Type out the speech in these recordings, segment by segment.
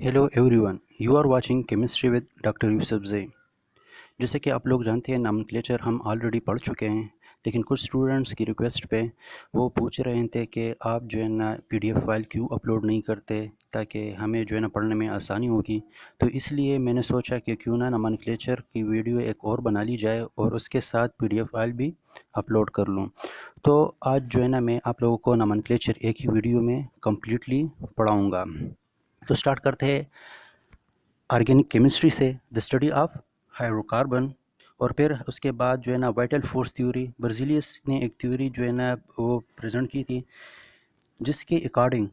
Hello everyone, you are watching chemistry with doctor Yusufzai. जैसे कि आप लोग जानते हैं, नॉमेनक्लेचर हम ऑलरेडी पढ़ चुके हैं, लेकिन कुछ स्टूडेंट्स की रिक्वेस्ट पे वो पूछ रहे थे कि आप जो है ना पीडीएफ फाइल क्यों अपलोड नहीं करते, ताकि हमें जो है ना पढ़ने में आसानी होगी। तो इसलिए मैंने सोचा कि क्यों ना नॉमेनक्लेचर की वीडियो एक और बना ली जाए और उसके साथ पीडीएफ फाइल भी अपलोड कर लूँ। तो आज जो है ना मैं आप लोगों को नॉमेनक्लेचर एक ही वीडियो में कम्प्लीटली पढ़ाऊँगा। तो स्टार्ट करते हैं ऑर्गेनिक केमिस्ट्री से, द स्टडी ऑफ हाइड्रोकार्बन। और फिर उसके बाद जो है ना वाइटल फोर्स थ्योरी, बर्ज़िलियस ने एक थ्योरी जो है ना वो प्रेजेंट की थी, जिसके according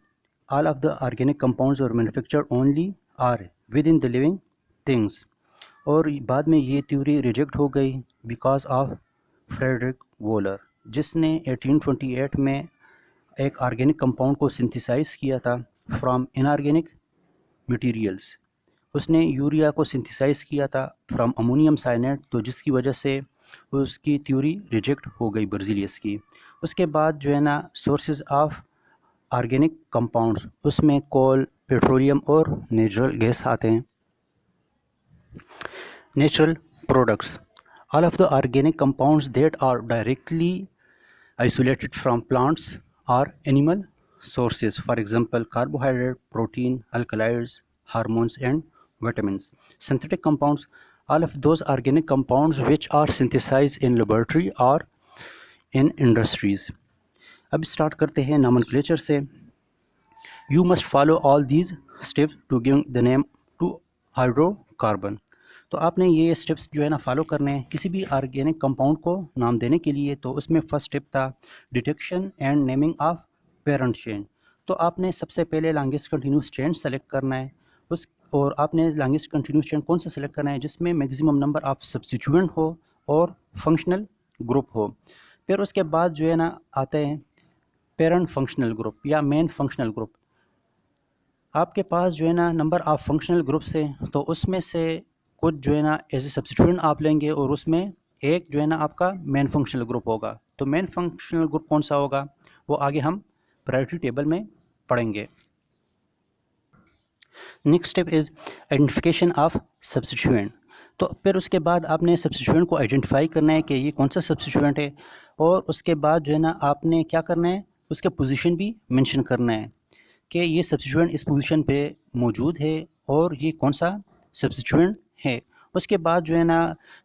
all of the organic compounds और manufactured only are with in the living things. और बाद में ये थ्योरी रिजेक्ट हो गई बिकॉज ऑफ फ्रेडरिक वोलर, जिसने 1828 में एक ऑर्गेनिक कंपाउंड को सिंथेसाइज किया था फ्रॉम इनऑर्गेनिक मटेरियल्स। उसने यूरिया को सिंथेसाइज किया था फ्रॉम अमोनियम साइनेट, तो जिसकी वजह से उसकी थ्योरी रिजेक्ट हो गई बर्ज़िलियस की। उसके बाद जो है ना सोर्सेज ऑफ ऑर्गेनिक कंपाउंड्स, उसमें कोल, पेट्रोलियम और नेचुरल गैस आते हैं। Natural products, all of the organic compounds that are directly isolated from plants or animal sources, for example carbohydrate, protein, alkaloids, hormones and vitamins. Synthetic compounds, all of those organic compounds which are synthesized in laboratory or in industries. अब start करते हैं nomenclature से। You must follow all these steps to give the name to hydrocarbon. तो आपने ये steps जो है ना फॉलो करने हैं किसी भी ऑर्गेनिक कंपाउंड को नाम देने के लिए। तो उसमें फर्स्ट स्टेप था detection and naming of parent chain. तो आपने सबसे पहले लॉन्गेस्ट कंटिन्यूस चेन सेलेक्ट करना है उस, और आपने लॉन्गेस्ट कंटिन्यूस चेन कौन सा सेलेक्ट करना है जिसमें मैक्सिमम नंबर ऑफ सब्स्टिट्यूएंट हो और फंक्शनल ग्रुप हो। फिर उसके बाद जो है ना आते हैं पेरेंट फंक्शनल ग्रुप या मेन फंक्शनल ग्रुप। आपके पास जो है ना नंबर ऑफ फंक्शनल ग्रुप्स है, तो उसमें से कुछ जो है ना एज ए सब्स्टिट्यूएंट आप लेंगे और उसमें एक जो है ना आपका मेन फंक्शनल ग्रुप होगा। तो मेन फंक्शनल ग्रुप कौन सा होगा वो आगे हम प्रायोरिटी टेबल में पढ़ेंगे। Next step is identification of substituent. तो फिर उसके बाद आपने सब्स्टिट्यूएंट को आइडेंटिफाई करना है कि ये कौन सा सब्स्टिट्यूएंट है, और उसके बाद जो है ना आपने क्या करना है उसके पोजीशन भी मेंशन करना है कि ये सब्स्टिट्यूएंट इस पोजीशन पे मौजूद है और ये कौन सा सब्स्टिट्यूएंट है। उसके बाद जो है ना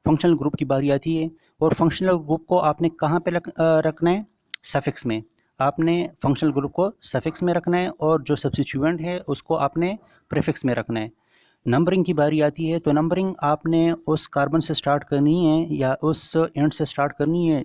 फंक्शनल ग्रुप की बारी आती है, और फंक्शनल ग्रुप को आपने कहाँ पे रखना है, सफिक्स में। आपने फंक्शनल ग्रुप को सफिक्स में रखना है और जो सब्स्टिट्यूएंट है उसको आपने प्रीफिक्स में रखना है। नंबरिंग की बारी आती है, तो नंबरिंग आपने उस कार्बन से स्टार्ट करनी है या उस एंड से स्टार्ट करनी है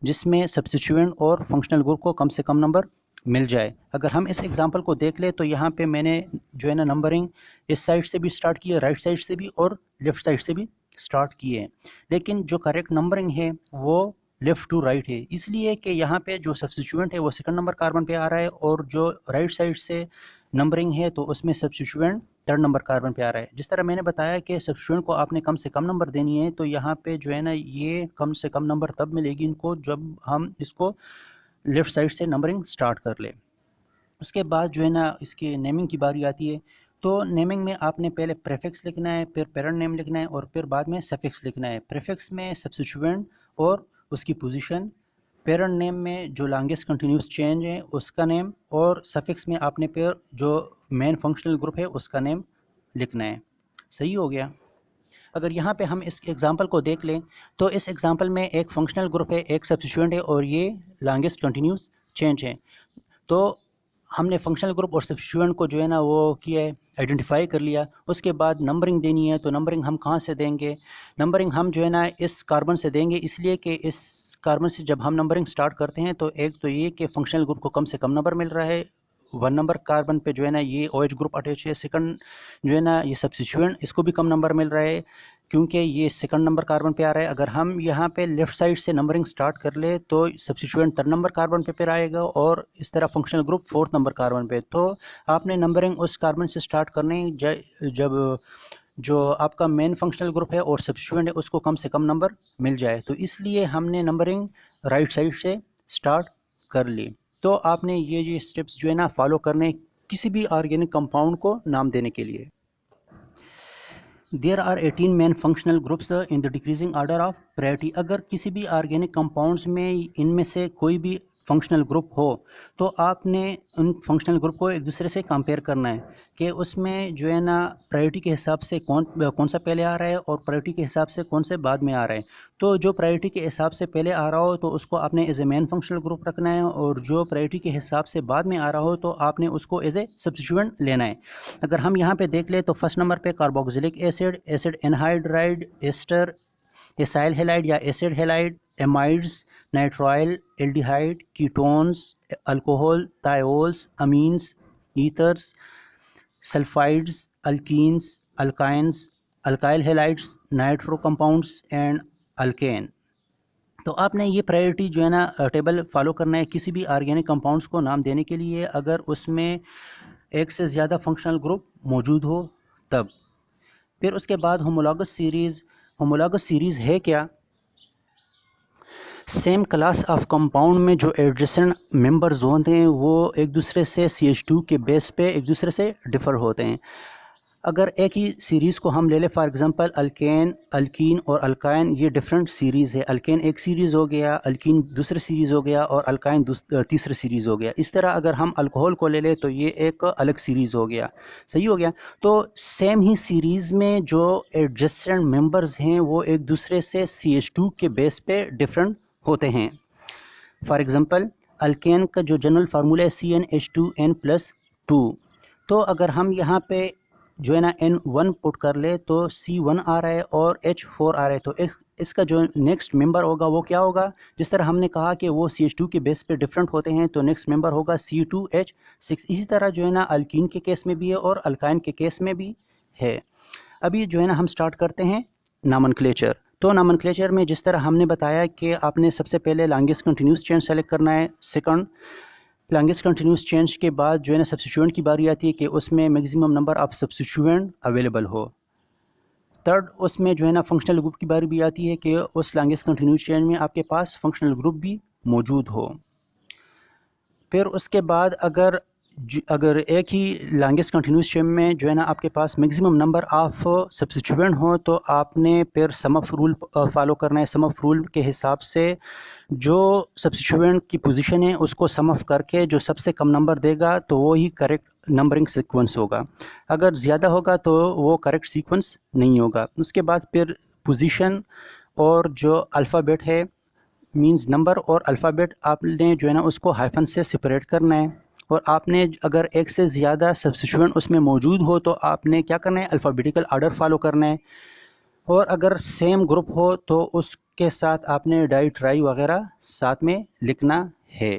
जिसमें सब्स्टिट्यूएंट और फंक्शनल ग्रुप को कम से कम नंबर मिल जाए। अगर हम इस एग्जांपल को देख ले तो यहाँ पे मैंने जो है ना नंबरिंग इस साइड से भी स्टार्ट की है, राइट साइड से भी और लेफ़्ट साइड से भी स्टार्ट की है, लेकिन जो करेक्ट नंबरिंग है वो लेफ़्ट टू राइट है, इसलिए कि यहाँ पे जो सब्स्टिट्यूएंट है वो सेकंड नंबर कार्बन पे आ रहा है और जो राइट साइड से नंबरिंग है तो उसमें सब्स्टिट्यूएंट थर्ड नंबर कार्बन पे आ रहा है। जिस तरह मैंने बताया कि सब्स्टिट्यूएंट को आपने कम से कम नंबर देनी है, तो यहाँ पे जो है ना ये कम से कम नंबर तब मिलेगी इनको जब हम इसको लेफ़्ट साइड से नंबरिंग स्टार्ट कर ले। उसके बाद जो है ना इसकी नेमिंग की बारी आती है। तो नेमिंग में आपने पहले प्रीफिक्स लिखना है, फिर पेरेंट नेम लिखना है और फिर बाद में सफिक्स लिखना है। प्रीफिक्स में सब्स्टिट्यूएंट और उसकी पोजीशन, पेरेंट नेम में जो लॉन्गेस्ट कंटिन्यूस चेन है उसका नेम, और सफिक्स में आपने फिर जो मेन फंक्शनल ग्रुप है उसका नेम लिखना है। सही हो गया। अगर यहाँ पे हम इस एग्जांपल को देख लें तो इस एग्जांपल में एक फंक्शनल ग्रुप है, एक सब्स्टिट्यूएंट है और ये लॉन्गेस्ट कंटिन्यूस चेन है। तो हमने फंक्शनल ग्रुप और सब्स्टिट्यूएंट को जो है ना वो किया है, आइडेंटिफाई कर लिया। उसके बाद नंबरिंग देनी है, तो नंबरिंग हम कहाँ से देंगे, नंबरिंग हम जो है ना इस कार्बन से देंगे, इसलिए कि इस कार्बन से जब हम नंबरिंग स्टार्ट करते हैं तो एक तो ये कि फंक्शनल ग्रुप को कम से कम नंबर मिल रहा है, 1 नंबर कार्बन पे जो है ना ये OH ग्रुप अटैच है। सेकंड जो है ना ये सब्स्टिट्यूएंट, इसको भी कम नंबर मिल रहा है क्योंकि ये सेकंड नंबर कार्बन पे आ रहा है। अगर हम यहाँ पे लेफ़्ट साइड से नंबरिंग स्टार्ट कर ले तो सब्स्टिट्यूएंट थर्ड नंबर कार्बन पे फिर आएगा और इस तरह functional group fourth number carbon पे। तो आपने नंबरिंग उस कार्बन से स्टार्ट करनी जब जो आपका मेन फंक्शनल ग्रुप है और सब्स्टिट्यूएंट है उसको कम से कम नंबर मिल जाए, तो इसलिए हमने नंबरिंग राइट साइड से स्टार्ट कर ली। तो आपने ये स्टेप्स जो है ना फॉलो करने किसी भी ऑर्गेनिक कंपाउंड को नाम देने के लिए। There are 18 main functional groups in the decreasing order of priority. अगर किसी भी ऑर्गेनिक कंपाउंड्स में इनमें से कोई भी फंक्शनल ग्रुप हो तो आपने उन फंक्शनल ग्रुप को एक दूसरे से कंपेयर करना है कि उसमें जो है ना प्रायोरिटी के हिसाब से कौन सा पहले आ रहा है और प्रायोरिटी के हिसाब से कौन से बाद में आ रहा है। तो जो प्रायोरिटी के हिसाब से पहले आ रहा हो तो उसको आपने as a main functional group रखना है, और जो प्रायोरिटी के हिसाब से बाद में आ रहा हो तो आपने उसको एज ए सब्स्टिट्यूएंट लेना है। अगर हम यहाँ पे देख ले तो फर्स्ट नंबर पे carboxylic acid, acid anhydride, ester, acyl halide या acid halide, amides, nitrile, aldehyde, ketones, alcohol, thiols, amines, ethers, sulphides, alkenes, alkynes, alkyl halides, nitro compounds and alkane. तो आपने ये प्रायोरिटी जो है ना टेबल फॉलो करना है किसी भी ऑर्गेनिक कंपाउंड्स को नाम देने के लिए, अगर उसमें एक से ज़्यादा फंक्शनल ग्रुप मौजूद हो तब। फिर उसके बाद होमोलॉगस सीरीज़। होमोलॉगस सीरीज़ है क्या? सेम क्लास ऑफ कंपाउंड में जो एडजेसेंट मेंबर्स होते हैं वो एक दूसरे से CH2 के बेस पे एक दूसरे से डिफ़र होते हैं। अगर एक ही सीरीज़ को हम ले लें, फॉर एग्जांपल अल्केन, अल्कीन और अल्काइन, ये डिफरेंट सीरीज़ है। अल्केन एक सीरीज़ हो गया, अल्कीन दूसरी सीरीज़ हो गया और अल्काइन तीसरी सीरीज़ हो गया। इस तरह अगर हम अल्कोहल को ले लें तो ये एक अलग सीरीज़ हो गया। सही हो गया। तो सेम ही सीरीज़ में जो एडजेसेंट मेंबर्स हैं वो एक दूसरे से CH2 के बेस पे डिफरेंट होते हैं। फॉर एग्ज़ाम्पल अल्केन का जो जनरल फार्मूला है CnH2n+2। तो अगर हम यहाँ पे जो है ना N1 पुट कर ले तो C1 आ रहा है और H4 आ रहा है। तो इसका जो नेक्स्ट मेंबर होगा वो क्या होगा? जिस तरह हमने कहा कि वो CH2 के बेस पे डिफरेंट होते हैं तो नेक्स्ट मेंबर होगा C2H6। इसी तरह जो है ना अल्कीन के केस में भी है और अल्काइन के केस में भी है। अभी जो है ना हम स्टार्ट करते हैं नॉमेनक्लेचर। तो नॉमेनक्लेचर में जिस तरह हमने बताया कि आपने सबसे पहले लॉन्गेस्ट कंटिन्यूस चेन सेलेक्ट करना है, सेकंड लॉन्गेस्ट कंटिन्यूस चेंज के बाद जो है ना सब्स्टिट्यूएंट की बारी आती है कि उसमें maximum number of substituent available हो। थर्ड उसमें जो है ना फंक्शनल ग्रुप की बारी भी आती है कि उस लॉन्गेस्ट कंटिन्यूस चेंज में आपके पास फंक्शनल ग्रुप भी मौजूद हो। फिर उसके बाद अगर एक ही लॉन्गेस्ट कंटिन्यूस चेन में जो है ना आपके पास मैक्सिमम नंबर ऑफ सब्स्टिट्यूएंट हो तो आपने फिर सम ऑफ रूल फॉलो करना है। सम ऑफ रूल के हिसाब से जो सब्स्टिट्यूएंट की पोजीशन है उसको सम ऑफ करके जो सबसे कम नंबर देगा तो वो ही करेक्ट नंबरिंग सीक्वेंस होगा। अगर ज़्यादा होगा तो वो करेक्ट सीक्वेंस नहीं होगा। उसके बाद फिर पोजीशन और जो अल्फ़ाबेट है मींस नंबर और अल्फ़ाबेट आपने जो है ना उसको हाइफन से सेपरेट करना है। और आपने अगर एक से ज़्यादा सब्स्टिट्यूएंट उसमें मौजूद हो तो आपने क्या करना है? अल्फ़ाबेटिकल ऑर्डर फॉलो करना है। और अगर सेम ग्रुप हो तो उसके साथ आपने डाई ट्राई वगैरह साथ में लिखना है।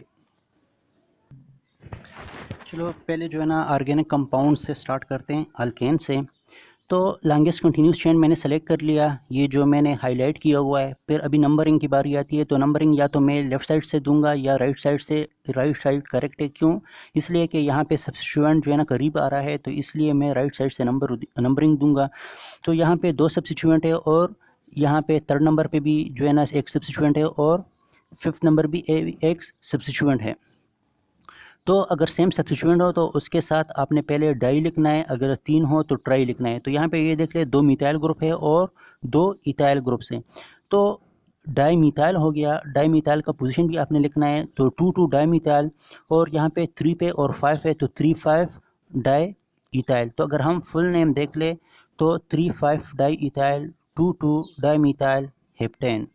चलो पहले जो है ना ऑर्गेनिक कंपाउंड से स्टार्ट करते हैं, अल्केन से। तो लॉन्गेस्ट कंटिन्यूस चेन मैंने सेलेक्ट कर लिया, ये जो मैंने हाईलाइट किया हुआ है। फिर अभी नंबरिंग की बारी आती है तो नंबरिंग या तो मैं लेफ़्ट साइड से दूंगा या राइट साइड से। राइट साइड करेक्ट है, क्यों? इसलिए कि यहाँ पे सब्स्टिट्यूएंट जो है ना करीब आ रहा है तो इसलिए मैं राइट साइड से नंबरिंग दूंगा। तो यहाँ पे 2 सब्स्टिट्यूएंट है और यहाँ पे थर्ड नंबर पे भी जो है ना एक सब्स्टिट्यूएंट है और फिफ्थ नंबर भी एक सब्स्टिट्यूएंट है। तो अगर सेम सब्स्टिट्यूएंट हो तो उसके साथ आपने पहले डाई लिखना है, अगर 3 हो तो ट्राई लिखना है। तो यहाँ पे ये देख ले 2 मिथाइल ग्रुप है और 2 इथाइल ग्रुप्स हैं। तो डाई मिथाइल हो गया, डाई मिथाइल का पोजीशन भी आपने लिखना है। तो 2 डाई मिथाइल और यहाँ पे 3 पे और 5 है तो 3,5 डाई इथाइल। तो अगर हम फुल नेम देख ले तो 3,5 di ethyl 2,2 di methyl heptane.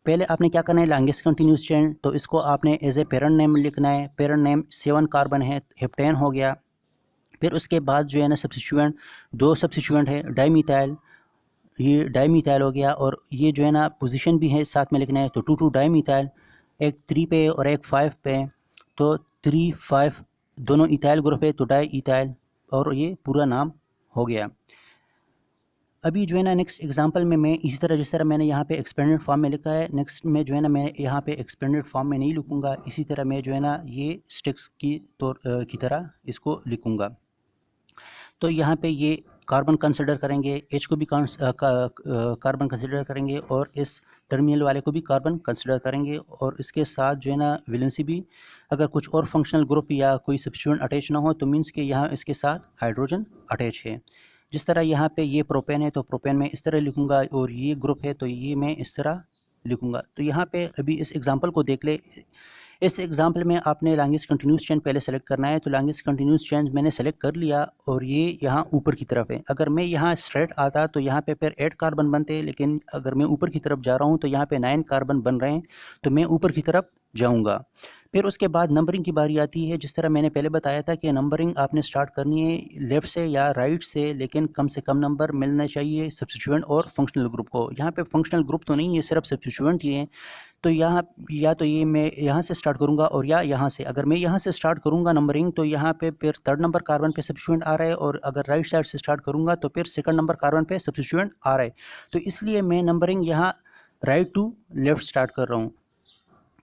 पहले आपने क्या करना है? लॉन्गेस्ट कंटिन्यूस चेन, तो इसको आपने एज ए पेरेंट नेम लिखना है। पेरेंट नेम 7 कार्बन है, हेप्टेन हो गया। फिर उसके बाद जो है ना सब्स्टिट्यूएंट 2 सब्स्टिट्यूएंट है, डाईमिथाइल, ये डाईमिथाइल हो गया। और ये जो है ना पोजीशन भी है साथ में लिखना है। तो 2 डाईमिथाइल, एक 3 पे और एक 5 पे, तो 3,5 दोनों इथाइल ग्रुप है तो डाई इथाइल, और ये पूरा नाम हो गया। अभी जो है ना नेक्स्ट एग्जांपल में मैं इसी तरह जिस तरह मैंने यहाँ पे एक्सपेंडेड फॉर्म में लिखा है, नेक्स्ट में जो है ना मैं यहाँ पे एक्सपेंडेड फॉर्म में नहीं लिखूँगा। इसी तरह मैं जो है ना ये स्टिक्स की तरह इसको लिखूँगा। तो यहाँ पे ये कार्बन कंसिडर करेंगे, H को भी कार्बन कंसिडर करेंगे और इस टर्मिनल वाले को भी कार्बन कंसिडर करेंगे। और इसके साथ जो है ना वैलेंसी भी, अगर कुछ और फंक्शनल ग्रुप या कोई सब्स्टिट्यूएंट अटैच ना हो तो मीन्स कि यहाँ इसके साथ हाइड्रोजन अटैच है। जिस तरह यहाँ पे ये प्रोपेन है तो प्रोपेन में इस तरह लिखूँगा, और ये ग्रुप है तो ये मैं इस तरह लिखूँगा। तो यहाँ पे अभी इस एग्जांपल को देख ले। इस एग्जांपल में आपने लॉन्गेस्ट कंटिन्यूस चेन पहले सेलेक्ट करना है। तो लॉन्गेस्ट कंटिन्यूस चेन मैंने सेलेक्ट कर लिया और ये यहाँ ऊपर की तरफ है। अगर मैं यहाँ स्ट्रेट आता तो यहाँ पे फिर 8 कार्बन बनते, लेकिन अगर मैं ऊपर की तरफ जा रहा हूँ तो यहाँ पे 9 कार्बन बन रहे हैं, तो मैं ऊपर की तरफ जाऊँगा। फिर उसके बाद नंबरिंग की बारी आती है। जिस तरह मैंने पहले बताया था कि नंबरिंग आपने स्टार्ट करनी है लेफ़्ट से या राइट से, लेकिन कम से कम नंबर मिलना चाहिए सब्स्टिट्यूएंट और फंक्शनल ग्रुप को। यहाँ पे फंक्शनल ग्रुप तो नहीं है, सिर्फ सब्स्टिट्यूएंट ही है। तो यहाँ या तो ये मैं यहाँ से स्टार्ट करूँगा और या यहाँ से। अगर मैं यहाँ से स्टार्ट करूँगा नंबरिंग तो यहाँ पे फिर 3rd नंबर कार्बन पे सब्स्टिट्यूएंट आ रहा है, और अगर राइट साइड से स्टार्ट करूँगा तो फिर 2nd नंबर कार्बन पे सब्स्टिट्यूएंट आ रहा है। तो इसलिए मैं नंबरिंग यहाँ राइट टू लेफ़्ट स्टार्ट कर रहा हूँ।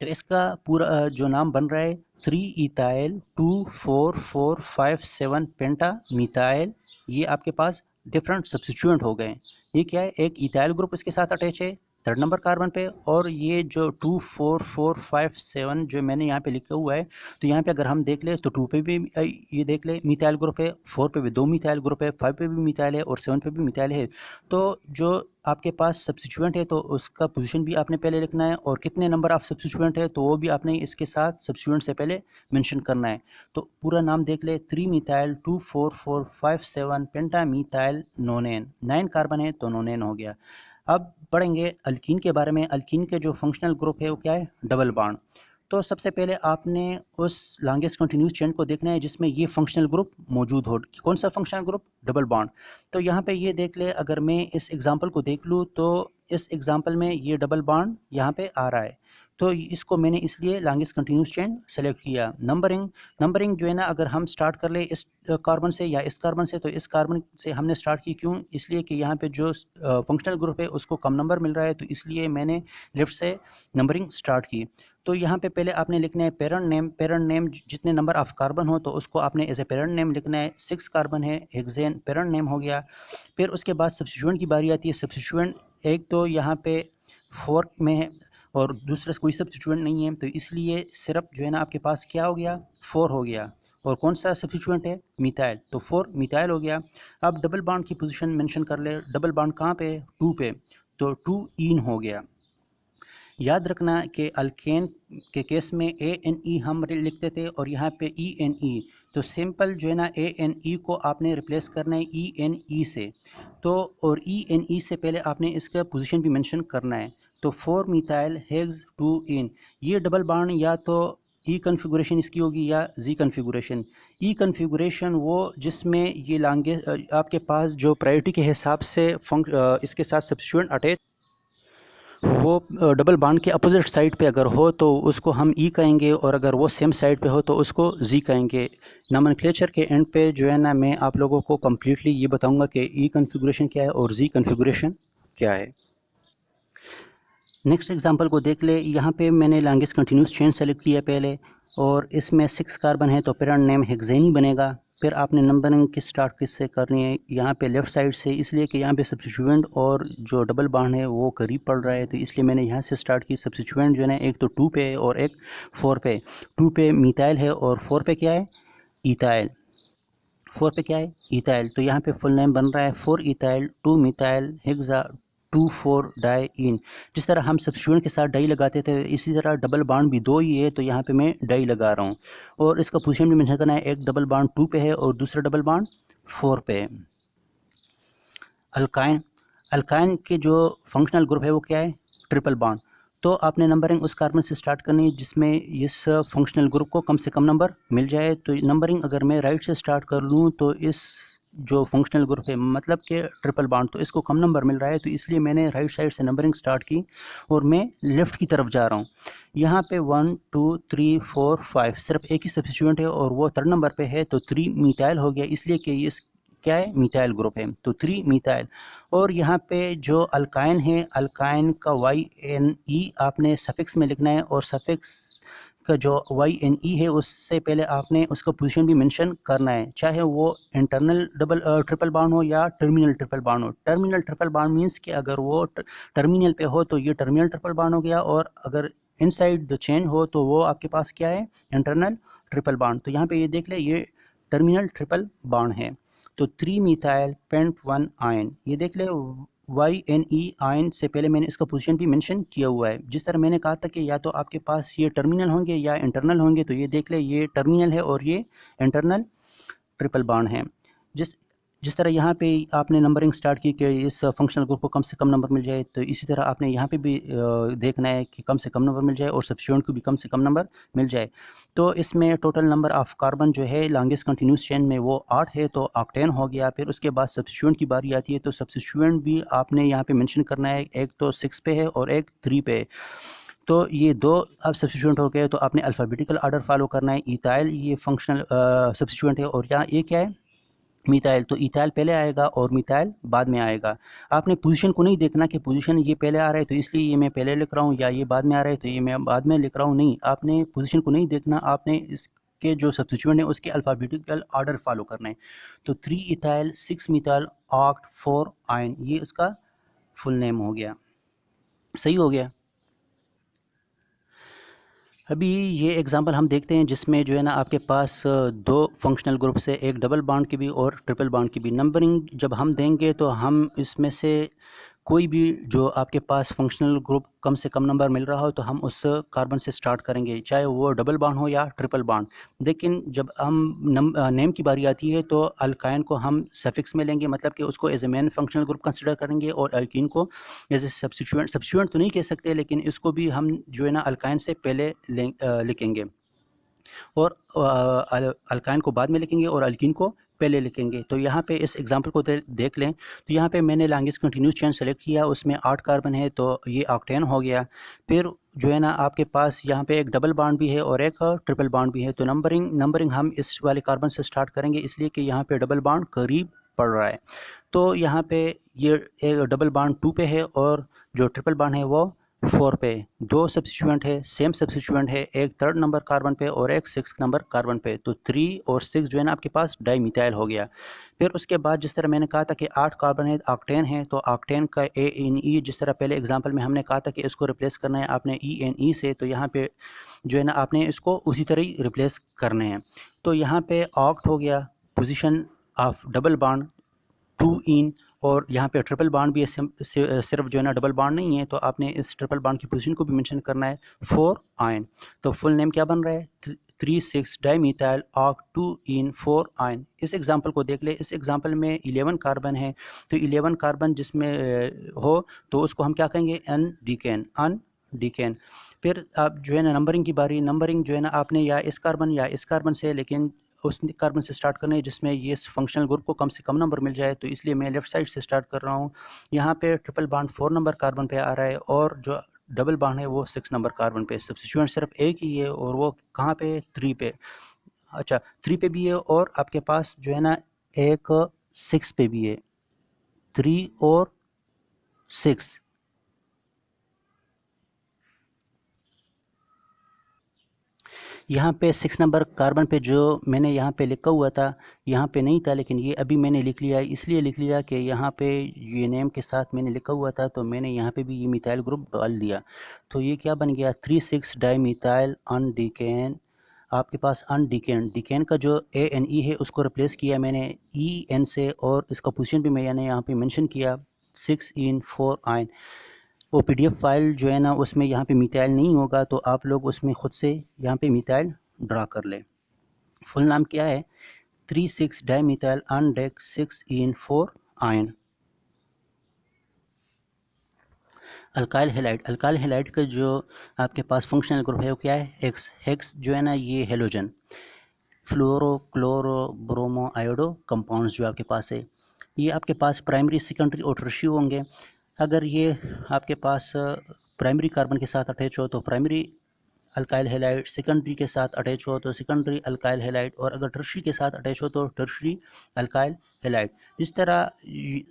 तो इसका पूरा जो नाम बन रहा है 3 इथाइल 2 4 4 5 7 पेंटा मिथाइल। ये आपके पास डिफरेंट सब्स्टिट्यूएंट हो गए। ये क्या है, एक इथाइल ग्रुप इसके साथ अटैच है 3rd नंबर कार्बन पे, और ये जो 2 4 4 5 7 जो मैंने यहाँ पे लिखा हुआ है, तो यहाँ पे अगर हम देख ले तो 2 पे भी ये देख ले मिथाइल ग्रुप है, 4 पे भी 2 मिथाइल ग्रुप है, 5 पे भी मिथाइल है और 7 पे भी मिथाइल है। तो जो आपके पास सब्स्टिट्यूएंट है तो उसका पोजीशन भी आपने पहले लिखना है, और कितने नंबर ऑफ सब्स्टिट्यूएंट है तो वो भी आपने इसके साथ सब्स्टिट्यूएंट से पहले मेंशन करना है। तो पूरा नाम देख ले 3 मिथाइल 2 4 4 5 7 पेंटा मिथाइल नोनेन। 9 कार्बन है तो नोनेन हो गया। अब पढ़ेंगे अल्कीन के बारे में। अल्कीन के जो फंक्शनल ग्रुप है वो क्या है, डबल बॉन्ड। तो सबसे पहले आपने उस लॉन्गेस्ट कंटिन्यूस चेन को देखना है जिसमें ये फंक्शनल ग्रुप मौजूद हो। कौन सा फंक्शनल ग्रुप, डबल बॉन्ड। तो यहाँ पे ये देख ले, अगर मैं इस एग्जांपल को देख लूँ तो इस एग्जांपल में ये डबल बॉन्ड यहाँ पे आ रहा है, तो इसको मैंने इसलिए लॉन्गेस्ट कंटिन्यूस चेन सेलेक्ट किया। नंबरिंग जो है ना, अगर हम स्टार्ट कर ले इस कार्बन से या इस कार्बन से, तो इस कार्बन से हमने स्टार्ट की, क्यों, इसलिए कि यहाँ पे जो फंक्शनल ग्रुप है उसको कम नंबर मिल रहा है, तो इसलिए मैंने लेफ्ट से नंबरिंग स्टार्ट की। तो यहाँ पे पहले आपने लिखना है पेरेंट नेम जितने नंबर ऑफ कार्बन हो तो उसको आपने एज ए पेरेंट नेम लिखना है। 6 कार्बन है, हेक्सेन पेरेंट नेम हो गया। फिर उसके बाद सब्स्टिट्यूएंट की बारी आती है। सब्स्टिट्यूएंट एक तो यहाँ पे 4 में है और दूसरा कोई सब्स्टिट्यूएंट नहीं है, तो इसलिए सिर्फ जो है ना आपके पास क्या हो गया, 4 हो गया। और कौन सा सब्स्टिट्यूएंट है, मिथाइल, तो 4 मिथाइल हो गया। अब डबल बॉन्ड की पोजीशन मेंशन कर ले। डबल बॉन्ड कहाँ पे, 2 पे, तो 2 ईन हो गया। याद रखना कि अल्केन के केस में ANE हम लिखते थे और यहाँ पे ENE, तो सिंपल जो है ना ANE को आपने रिप्लेस करना है ENE से। तो और ENE से पहले आपने इसका पोजीशन भी मेंशन करना है। तो 4 मिथाइल हेक्स 2 इन, ये डबल बॉन्ड या तो ई कन्फिगुरेशन इसकी होगी या जी कन्फिगुरेशन। ई कन्फिगुरेशन वो जिसमें ये लॉन्गेस्ट आपके पास जो प्रायोरिटी के हिसाब से इसके साथ सब्स्टिट्यूएंट अटैच, वो डबल बॉन्ड के अपोजिट साइड पे अगर हो तो उसको हम ई कहेंगे, और अगर वो सेम साइड पे हो तो उसको जी कहेंगे। नॉमेनक्लेचर के एंड पे जो है ना मैं आप लोगों को कम्प्लीटली ये बताऊंगा कि ई कन्फिगुरेशन क्या है और जी कन्फिगुरेशन क्या है। नेक्स्ट एग्जांपल को देख ले। यहाँ पे मैंने लॉन्गेस्ट कंटिन्यूस चेन सेलेक्ट किया पहले, और इसमें 6 कार्बन है तो पेरेंट नेम हेक्सेन बनेगा। फिर आपने नंबरिंग की स्टार्ट किससे करनी है, यहाँ पे लेफ़्ट साइड से, इसलिए कि यहाँ पे सब्स्टिट्यूएंट और जो डबल बॉन्ड है वो करीब पड़ रहा है, तो इसलिए मैंने यहाँ से स्टार्ट की। सब्स्टिट्यूएंट जो है ना एक तो 2 पे है और एक 4 पे। 2 पे मिथाइल है और 4 पे क्या है, इथाइल। 4 पे क्या है, इथाइल। तो यहाँ पे फुल नेम बन रहा है 4 इथाइल 2 मिथाइल हेक्सा 2,4 डाई इन। जिस तरह हम सब्स्टिट्यूएंट के साथ डाई लगाते थे, इसी तरह डबल बॉन्ड भी 2 ही है, तो यहाँ पे मैं डाई लगा रहा हूँ। और इसका पोजीशन भी मेंशन करना है, एक डबल बॉन्ड 2 पे है और दूसरा डबल बॉन्ड 4 पे है। अल्काइन के जो फंक्शनल ग्रुप है वो क्या है, ट्रिपल बॉन्ड। तो आपने नंबरिंग उस कार्बन से स्टार्ट करनी है जिसमें इस फंक्शनल ग्रुप को कम से कम नंबर मिल जाए। तो नंबरिंग अगर मैं राइट से स्टार्ट कर लूँ तो इस जो फंक्शनल ग्रुप है मतलब कि ट्रिपल बॉन्ड, तो इसको कम नंबर मिल रहा है, तो इसलिए मैंने राइट साइड से नंबरिंग स्टार्ट की और मैं लेफ़्ट की तरफ जा रहा हूँ। यहाँ पे 1 2 3 4 5 सिर्फ एक ही सब्स्टिट्यूएंट है और वो 3rd नंबर पे है, तो 3 मिथाइल हो गया, इसलिए कि इस क्या है, मिथाइल ग्रुप है, तो 3 मिथाइल। और यहाँ पे जो अल्काइन है, अल्काइन का YNE आपने सफिक्स में लिखना है, और सफिक्स का जो YNE है उससे पहले आपने उसका पोजीशन भी मेंशन करना है, चाहे वो इंटरनल ट्रिपल बॉन्ड हो या टर्मिनल ट्रिपल बॉन्ड हो। टर्मिनल ट्रिपल बॉन्ड मीन्स कि अगर वो टर्मिनल पे हो तो ये टर्मिनल ट्रिपल बॉन्ड हो गया, और अगर इनसाइड द चेन हो तो वो आपके पास क्या है, इंटरनल ट्रिपल बॉन्ड। तो यहाँ पे ये देख ले, ये टर्मिनल ट्रिपल बॉन्ड है। तो 3 मिथाइल पेंट 1 आयन, ये देख ले YNE आयन से पहले मैंने इसका पोजीशन भी मेंशन किया हुआ है। जिस तरह मैंने कहा था कि या तो आपके पास ये टर्मिनल होंगे या इंटरनल होंगे, तो ये देख ले ये टर्मिनल है और ये इंटरनल ट्रिपल बॉन्ड है। जिस जिस तरह यहाँ पे आपने नंबरिंग स्टार्ट की कि इस फंक्शनल ग्रुप को कम से कम नंबर मिल जाए, तो इसी तरह आपने यहाँ पे भी देखना है कि कम से कम नंबर मिल जाए और सब्स्टिट्यूएंट को भी कम से कम नंबर मिल जाए। तो इसमें टोटल नंबर ऑफ कार्बन जो है लॉन्गेस्ट कंटिन्यूस चेन में वो 8 है, तो ऑक्टेन हो गया। फिर उसके बाद सब्स्टिट्यूएंट की बारी आती है, तो सब्स्टिट्यूएंट भी आपने यहाँ पे मेंशन करना है, एक तो 6 पे है और एक 3 पे है। तो ये दो अब सब्स्टिट्यूएंट हो गए, तो आपने अल्फ़ाबेटिकल ऑर्डर फॉलो करना है। इथाइल ये फंक्शनल सब्स्टिट्यूएंट है और यहाँ ये क्या है, मिथाइल। तो इथाइल पहले आएगा और मिथाइल बाद में आएगा। आपने पोजीशन को नहीं देखना कि पोजीशन ये पहले आ रहा है तो इसलिए ये मैं पहले लिख रहा हूँ, या ये बाद में आ रहा है तो ये मैं बाद में लिख रहा हूँ। नहीं, आपने पोजीशन को नहीं देखना, आपने इसके जो सब्स्टिट्यूएंट है उसके अल्फ़ाबेटिकल ऑर्डर फॉलो करना है। तो 3 इथाइल 6 मिथाइल ऑक्ट 4 आयन, ये इसका फुल नेम हो गया। सही हो गया। अभी ये एग्जांपल हम देखते हैं जिसमें जो है ना आपके पास दो फंक्शनल ग्रुप से, एक डबल बॉन्ड की भी और ट्रिपल बॉन्ड की भी। नंबरिंग जब हम देंगे तो हम इसमें से कोई भी जो आपके पास फंक्शनल ग्रुप कम से कम नंबर मिल रहा हो तो हम उस कार्बन से स्टार्ट करेंगे, चाहे वो डबल बॉन्ड हो या ट्रिपल बॉन्ड। लेकिन जब हम नेम की बारी आती है तो अल्काइन को हम सफिक्स में लेंगे, मतलब कि उसको as a main functional group consider करेंगे, और अल्कीन को एज ए सब्स्टिट्यूएंट तो नहीं कह सकते, लेकिन इसको भी हम जो है ना अल्काइन से पहले लिखेंगे, और अल्काइन को बाद में लिखेंगे और अल्कीन को पहले लिखेंगे। तो यहाँ पे इस एग्जांपल को देख लें, तो यहाँ पे मैंने लॉन्गेस्ट कंटिन्यूस चेन सेलेक्ट किया, उसमें 8 कार्बन है, तो ये ऑक्टेन हो गया। फिर जो है ना आपके पास यहाँ पे एक डबल बॉन्ड भी है और एक ट्रिपल बॉन्ड भी है। तो नंबरिंग हम इस वाले कार्बन से स्टार्ट करेंगे, इसलिए कि यहाँ पे डबल बॉन्ड करीब पड़ रहा है। तो यहाँ पे ये एक डबल बॉन्ड 2 पे है और जो ट्रिपल बॉन्ड है वो 4 पे। दो सब्स्टिट्यूएंट है, सेम सब्स्टिट्यूएंट है, एक 3rd नंबर कार्बन पे और एक 6th नंबर कार्बन पे। तो 3 और 6 जो है ना आपके पास डाईमिथाइल हो गया। फिर उसके बाद जिस तरह मैंने कहा था कि 8 कार्बन है, ऑक्टेन है, तो ऑक्टेन का ANE जिस तरह पहले एग्जांपल में हमने कहा था कि इसको रिप्लेस करना है आपने ENE से, तो यहाँ पे जो है ना आपने इसको उसी तरह ही रिप्लेस करने हैं। तो यहाँ पे ऑक्ट हो गया, पोजिशन ऑफ डबल बॉन्ड 2 इन, और यहाँ पे ट्रिपल बॉन्ड भी है, सिर्फ जो है ना डबल बॉन्ड नहीं है, तो आपने इस ट्रिपल बॉन्ड की पोजीशन को भी मेंशन करना है, 4 आयन। तो फुल नेम क्या बन रहा है, 3,6 डाईमिथाइल ऑक्ट 2 इन 4 आयन। इस एग्जांपल को देख ले, इस एग्जांपल में 11 कार्बन है, तो 11 कार्बन जिसमें हो तो उसको हम क्या कहेंगे, अनडीकेन। फिर आप जो है ना नंबरिंग की बारी, नंबरिंग जो है ना आपने या इस कार्बन से, लेकिन उस कार्बन से स्टार्ट करना है जिसमें ये फंक्शनल ग्रुप को कम से कम नंबर मिल जाए, तो इसलिए मैं लेफ़्ट साइड से स्टार्ट कर रहा हूँ। यहाँ पे ट्रिपल बॉन्ड 4 नंबर कार्बन पे आ रहा है और जो डबल बॉन्ड है वो 6 नंबर कार्बन पे। सब्स्टिट्यूएंट सिर्फ एक ही है और वो कहाँ पे, 3 पे। अच्छा, 3 पे भी है और आपके पास जो है ना एक 6 पे भी है, 3 और 6। यहाँ पे 6 नंबर कार्बन पे जो मैंने यहाँ पे लिखा हुआ था, यहाँ पे नहीं था, लेकिन ये अभी मैंने लिख लिया, इसलिए लिख लिया कि यहाँ पे ये नेम के साथ मैंने लिखा हुआ था, तो मैंने यहाँ पे भी ये मिथाइल ग्रुप डाल दिया। तो ये क्या बन गया, 3,6 डाईमिथाइल अनडीकेन। आपके पास अनडीकेन, डीकेन का जो ANE है उसको रिप्लेस किया मैंने EN से, और इसका पोजीशन भी मैंने यहाँ पे मेंशन किया, 6 इन 4 आयन। वो PDF फाइल जो है ना उसमें यहाँ पे मिथाइल नहीं होगा, तो आप लोग उसमें ख़ुद से यहाँ पे मिथाइल ड्रा कर ले। फुल नाम क्या है, 3,6 डाईमिथाइल अनडेक 6 इन 4 आयन। अल्काइल हैलाइड का जो आपके पास फंक्शनल ग्रुप है वो क्या है, हेक्स जो है ना ये हेलोजन। फ्लोरो, क्लोरो, ब्रोमो, आयोडो कंपाउंड्स जो आपके पास है, ये आपके पास प्राइमरी, सेकेंडरी और टर्शियरी होंगे। अगर ये आपके पास प्राइमरी कार्बन के साथ अटैच हो तो प्राइमरी अल्काइल हैलाइड, सेकेंडरी के साथ अटैच हो तो सेकेंडरी अल्काइल हैलाइड, और अगर टर्शियरी के साथ अटैच हो तो टर्शियरी अल्काइल हैलाइड। जिस तरह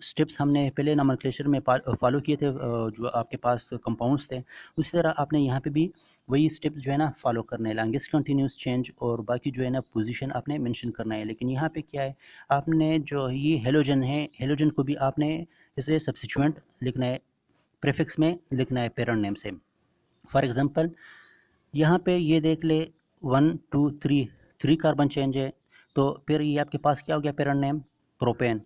स्टेप्स हमने पहले नोमेनक्लेचर में फॉलो किए थे जो आपके पास कंपाउंड्स थे, उसी तरह आपने यहाँ पे भी वही स्टेप्स जो है ना फॉलो करना है, लॉन्गेस्ट कंटिन्यूस चेंज और बाकी जो है ना पोजीशन आपने मेंशन करना है। लेकिन यहाँ पे क्या है, आपने जो ये हेलोजन है, हेलोजन को भी आपने इसे सब्स्टिट्यूएंट लिखना है, प्रीफिक्स में लिखना है पेरेंट नेम से। फॉर एग्जांपल यहाँ पे ये देख ले 1 2 3 कार्बन चेंज है, तो फिर ये आपके पास क्या हो गया पेरेंट नेम, प्रोपेन।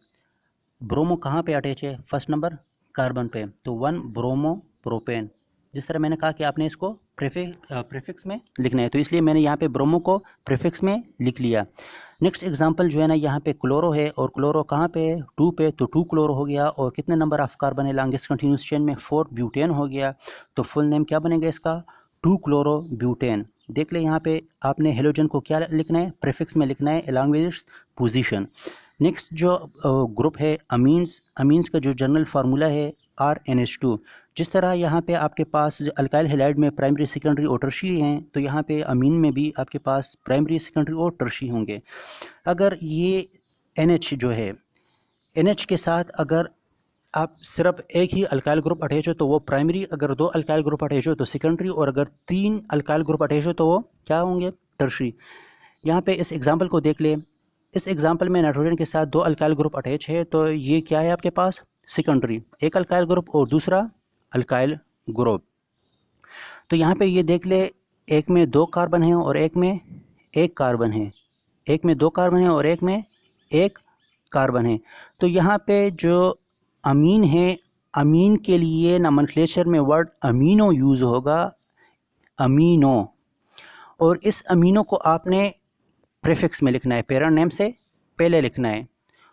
ब्रोमो कहाँ पे अटैच है? फर्स्ट नंबर कार्बन पे, तो 1 ब्रोमो प्रोपेन। जिस तरह मैंने कहा कि आपने इसको प्रीफिक्स में लिखना है, तो इसलिए मैंने यहाँ पे ब्रोमो को प्रीफिक्स में लिख लिया। नेक्स्ट एग्जांपल जो है ना, यहाँ पे क्लोरो है और क्लोरो कहाँ पे है? 2 पे, तो 2 क्लोरो हो गया। और कितने नंबर ऑफ कार्बन है लॉन्गेस्ट कंटिन्यूस चेन में? 4 ब्यूटेन हो गया। तो फुल नेम क्या बनेगा इसका? 2 क्लोरो ब्यूटेन। देख ले यहाँ पे आपने हेलोजन को क्या लिखना है? प्रीफिक्स में लिखना है along with its position. Next जो ग्रुप है अमीन्स, अमीन्स का जो जनरल फार्मूला है RNH2। जिस तरह यहाँ पे आपके पास अल्काइल हैलाइड में प्राइमरी, सेकेंडरी और टर्शियरी हैं, तो यहाँ पे अमीन में भी आपके पास प्राइमरी, सेकेंडरी और टर्शियरी होंगे। अगर ये NH जो है, NH के साथ अगर आप सिर्फ एक ही अल्काइल ग्रुप अटैच हो तो वो प्राइमरी, अगर 2 अल्काइल ग्रुप अटैच हो तो सेकेंडरी, और अगर 3 अल्काइल ग्रुप अटैच हो तो वो क्या होंगे? टर्शियरी। यहाँ पे इस एग्जाम्पल को देख ले। इस एग्जाम्पल में नाइट्रोजन के साथ 2 अल्काइल ग्रुप अटैच है, तो ये क्या है आपके पास? सेकेंडरी, एक अल्काइल ग्रुप और दूसरा अल्काइल ग्रुप। तो यहाँ पे ये देख ले, एक में 2 कार्बन है और एक में 1 कार्बन है, एक में 2 कार्बन है और एक में 1 कार्बन है। तो यहाँ पे जो अमीन है, अमीन के लिए नोमेनक्लेचर में वर्ड अमीनो यूज़ होगा, अमीनो। और इस अमीनो को आपने प्रीफिक्स में लिखना है, पेरेंट नेम से पहले लिखना है।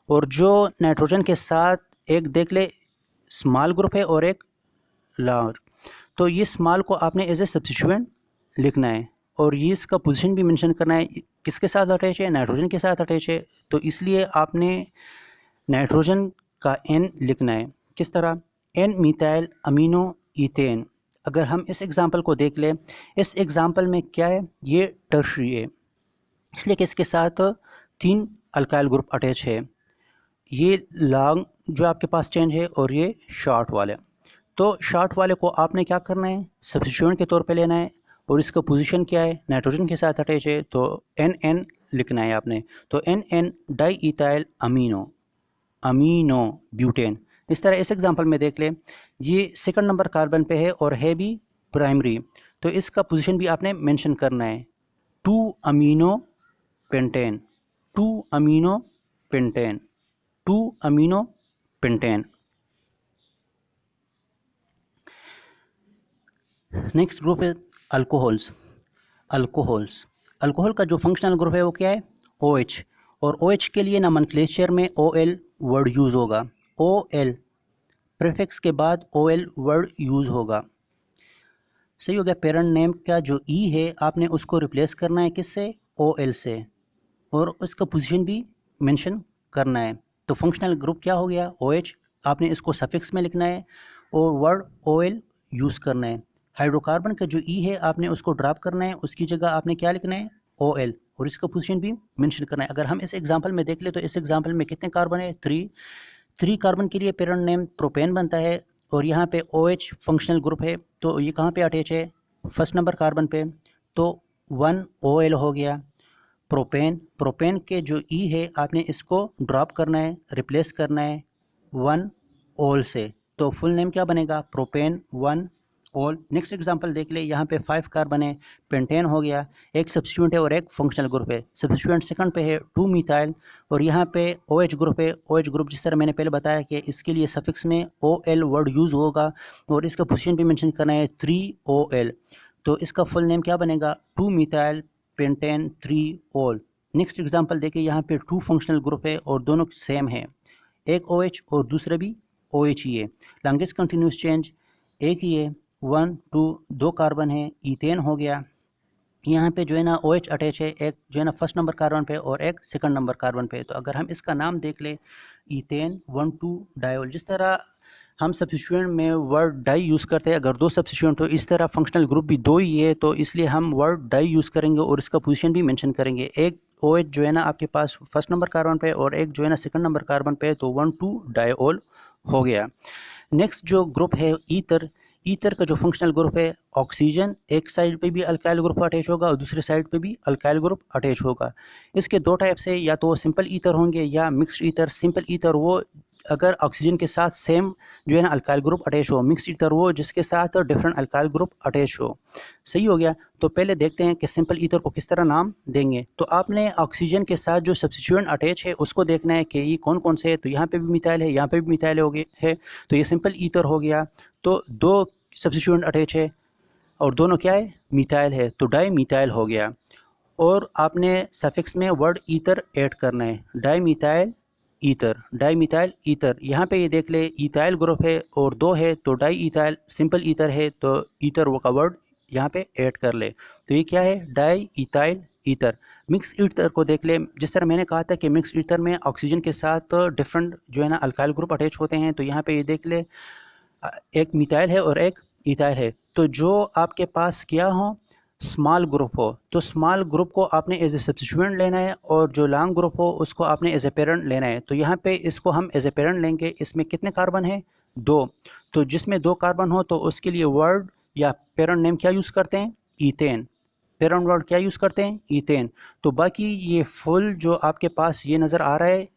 और जो नाइट्रोजन के साथ एक देख ले स्मॉल ग्रुप है और एक लार्ज, तो ये स्मॉल को आपने एज ए सब्स्टिट्यूएंट लिखना है। और ये इसका पोजीशन भी मेंशन करना है, किसके साथ अटैच है? नाइट्रोजन के साथ अटैच है, तो इसलिए आपने नाइट्रोजन का N लिखना है। किस तरह? N methyl amino ethane. अगर हम इस एग्जांपल को देख लें, इस एग्जांपल में क्या है? ये टर्शियरी है, इसलिए कि इसके साथ 3 अल्काइल ग्रुप अटैच है। ये लॉन्ग जो आपके पास चेंज है और ये शॉर्ट वाले। तो शॉर्ट वाले को आपने क्या करना है? सब्स्टिट्यूएंट के तौर पे लेना है। और इसका पोजीशन क्या है? नाइट्रोजन के साथ अटैच है, तो NN लिखना है आपने। तो NN di ethyl amino, amino butane. इस तरह इस एग्जांपल में देख ले, ये सेकंड नंबर कार्बन पे है और है भी प्राइमरी, तो इसका पोजीशन भी आपने मेंशन करना है। 2 amino pentane, 2 amino pentane, 2 amino pentane. Next group है अल्कोहल्स। अल्कोहल्स, अल्कोहल का जो फंक्शनल ग्रुप है वो क्या है? OH। और OH के लिए नोमेनक्लेचर में OL वर्ड यूज़ होगा। OL प्रीफिक्स के बाद OL वर्ड यूज़ होगा। सही हो गया। पेरेंट नेम का जो E है आपने उसको रिप्लेस करना है किससे? OL से, और उसका पोजीशन भी मेंशन करना है। तो फंक्शनल ग्रुप क्या हो गया? OH। आपने इसको सफिक्स में लिखना है और वर्ड OL यूज़ करना है। हाइड्रोकार्बन का जो E है आपने उसको ड्रॉप करना है, उसकी जगह आपने क्या लिखना है? OL, और इसका पोजीशन भी मेंशन करना है। अगर हम इस एग्जांपल में देख ले तो इस एग्जांपल में कितने कार्बन है? 3 कार्बन के लिए पेरेंट नेम प्रोपेन बनता है, और यहाँ पे OH फंक्शनल ग्रुप है, तो ये कहाँ पे अटैच है? फर्स्ट नंबर कार्बन पे, तो 1 OL हो गया। प्रोपेन, प्रोपेन के जो E है आपने इसको ड्रॉप करना है, रिप्लेस करना है 1 OL से, तो फुल नेम क्या बनेगा? Propane 1 OL। नेक्स्ट एग्जांपल देख ले, यहाँ पे 5 कार्बन है, पेंटेन हो गया, एक सब्स्टिट्यूएंट है और एक फंक्शनल ग्रुप है। सब्स्टिट्यूएंट सेकंड पे है 2 मिथाइल, और यहाँ पे OH ग्रुप है। OH ग्रुप जिस तरह मैंने पहले बताया कि इसके लिए सफिक्स में OL वर्ड यूज़ होगा, और इसका पोजीशन भी मेंशन करना है 3 OL। तो इसका फुल नेम क्या बनेगा? 2 methyl pentane 3 OL। Next example देखिए, यहाँ पे 2 फंक्शनल ग्रुप है और दोनों सेम है, एक OH और दूसरा भी OH ही है। लॉन्गेस्ट कंटिन्यूस चेंज एक ही है, 1 2 2 कार्बन है, ईथेन हो गया। यहाँ पे जो है ना OH अटैच है, एक जो है ना फर्स्ट नंबर कार्बन पे और एक सेकंड नंबर कार्बन पे। तो अगर हम इसका नाम देख ले, ईथेन 1 2 डायोल। जिस तरह हम सब्स्टिट्यूएंट में वर्ड डाई यूज़ करते हैं, अगर 2 सब्स्टिट्यूएंट तो इस तरह फंक्शनल ग्रुप भी 2 ही है, तो इसलिए हम वर्ड डाई यूज़ करेंगे और इसका पोजीशन भी मेंशन करेंगे। एक OH जो है ना आपके पास फर्स्ट नंबर कार्बन पे और एक जो है ना सेकंड नंबर कार्बन पे, तो 1 2 डायोल हो गया। नेक्स्ट जो ग्रुप है ईथर, ईथर का जो फंक्शनल ग्रुप है ऑक्सीजन, एक साइड पे भी अल्काइल ग्रुप अटैच होगा और दूसरे साइड पे भी अल्काइल ग्रुप अटैच होगा। इसके 2 टाइप्स है, या तो सिंपल ईथर होंगे या मिक्स्ड ईथर। सिंपल ईथर वो अगर ऑक्सीजन के साथ सेम जो है ना अल्काइल ग्रुप अटैच हो, मिक्स ईथर वो जिसके साथ डिफरेंट अल्काइल ग्रुप अटैच हो। सही हो गया। तो पहले देखते हैं कि सिंपल ईथर को किस तरह नाम देंगे। तो आपने ऑक्सीजन के साथ जो सब्स्टिट्यूएंट अटैच है उसको देखना है कि ये कौन कौन से है। तो यहाँ पे भी मिथाइल है, यहाँ पे भी मिथाइल हो गया है, तो ये सिंपल ईथर हो गया। तो दो सब्स्टिट्यूएंट अटैच है और दोनों क्या है, मिथाइल है, तो डाई मिथाइल हो गया। और आपने सफिक्स में वर्ड ईथर ऐड करना है, di methyl ether, di methyl ether. यहाँ पे ये देख ले इथाइल ग्रुप है और दो है, तो डाई इथाइल सिंपल ईथर है, तो ईथर वो का वर्ड यहाँ पे ऐड कर ले। तो ये क्या है, di ethyl ether. Mix ether को देख ले, जिस तरह मैंने कहा था कि मिक्स ईथर में ऑक्सीजन के साथ डिफरेंट जो है ना अल्काइल ग्रुप अटैच होते हैं। तो यहाँ पे ये देख ले एक मिथाइल है और एक इथाइल है। तो जो आपके पास क्या हो, स्मॉल ग्रुप हो, तो स्मॉल ग्रुप को आपने एज ए सब्स्टिट्यूएंट लेना है और जो लॉन्ग ग्रुप हो उसको आपने एज ए पेरेंट लेना है। तो यहाँ पे इसको हम एज ए पेरेंट लेंगे। इसमें कितने कार्बन है, 2। तो जिसमें 2 कार्बन हो तो उसके लिए वर्ड या पेरेंट नेम क्या यूज़ करते हैं, ईथेन। पेरेंट वर्ड क्या यूज़ करते हैं, ईथेन। तो बाकी ये फुल जो आपके पास ये नज़र आ रहा है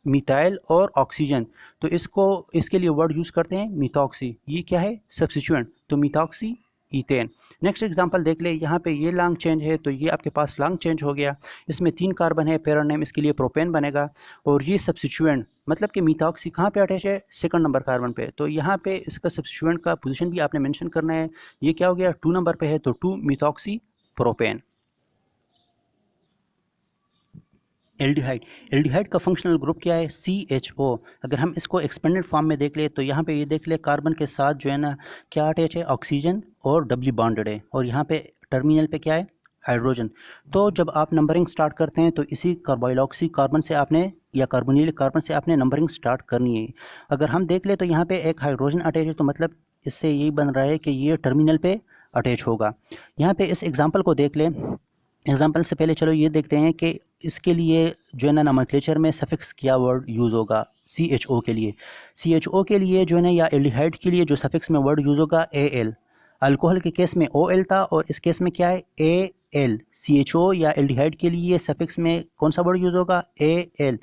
मिथाइल और ऑक्सीजन, तो इसके लिए वर्ड यूज़ करते हैं मिथॉक्सी। ये क्या है, सब्स्टिट्यूएंट, तो मिथॉक्सी ईथेन। नेक्स्ट एग्जांपल देख ले, यहाँ पे ये लॉन्ग चेंज है, तो ये आपके पास लॉन्ग चेंज हो गया। इसमें 3 कार्बन है, पेरेंट नेम इसके लिए प्रोपेन बनेगा। और ये सब्स्टिट्यूएंट मतलब कि मिथॉक्सी कहाँ पे अटैच है, सेकंड नंबर कार्बन पे। तो यहाँ पे इसका सब्स्टिट्यूएंट का पोजीशन भी आपने मेंशन करना है। ये क्या हो गया, 2 नंबर पे है, तो 2 मिथॉक्सी प्रोपेन। एल्डिहाइड, एल्डिहाइड का फंक्शनल ग्रुप क्या है, CHO। अगर हम इसको एक्सपेंडेड फॉर्म में देख ले तो यहाँ पे ये देख ले कार्बन के साथ जो है ना क्या अटैच है, ऑक्सीजन और डबली बॉन्डेड है, और यहाँ पे टर्मिनल पे क्या है, हाइड्रोजन। तो जब आप नंबरिंग स्टार्ट करते हैं तो इसी कार्बोइलॉक्सी कार्बन से आपने या कार्बोनिल कार्बन से आपने नंबरिंग स्टार्ट करनी है। अगर हम देख ले तो यहाँ पे एक हाइड्रोजन अटैच है, तो मतलब इससे यही बन रहा है कि ये टर्मिनल पे अटैच होगा। यहाँ पे इस एग्जाम्पल को देख ले। एग्जाम्पल से पहले चलो ये देखते हैं कि इसके लिए जो है ना नोमेनक्लेचर में सफिक्स क्या वर्ड यूज़ होगा। CHO के लिए, CHO के लिए जो है ना या एल्डिहाइड के लिए जो सफिक्स में वर्ड यूज़ होगा AL। अल्कोहल के केस में OL था और इस केस में क्या है, AL। CHO या एल्डिहाइड के लिए सफिक्स में कौन सा वर्ड यूज़ होगा, AL।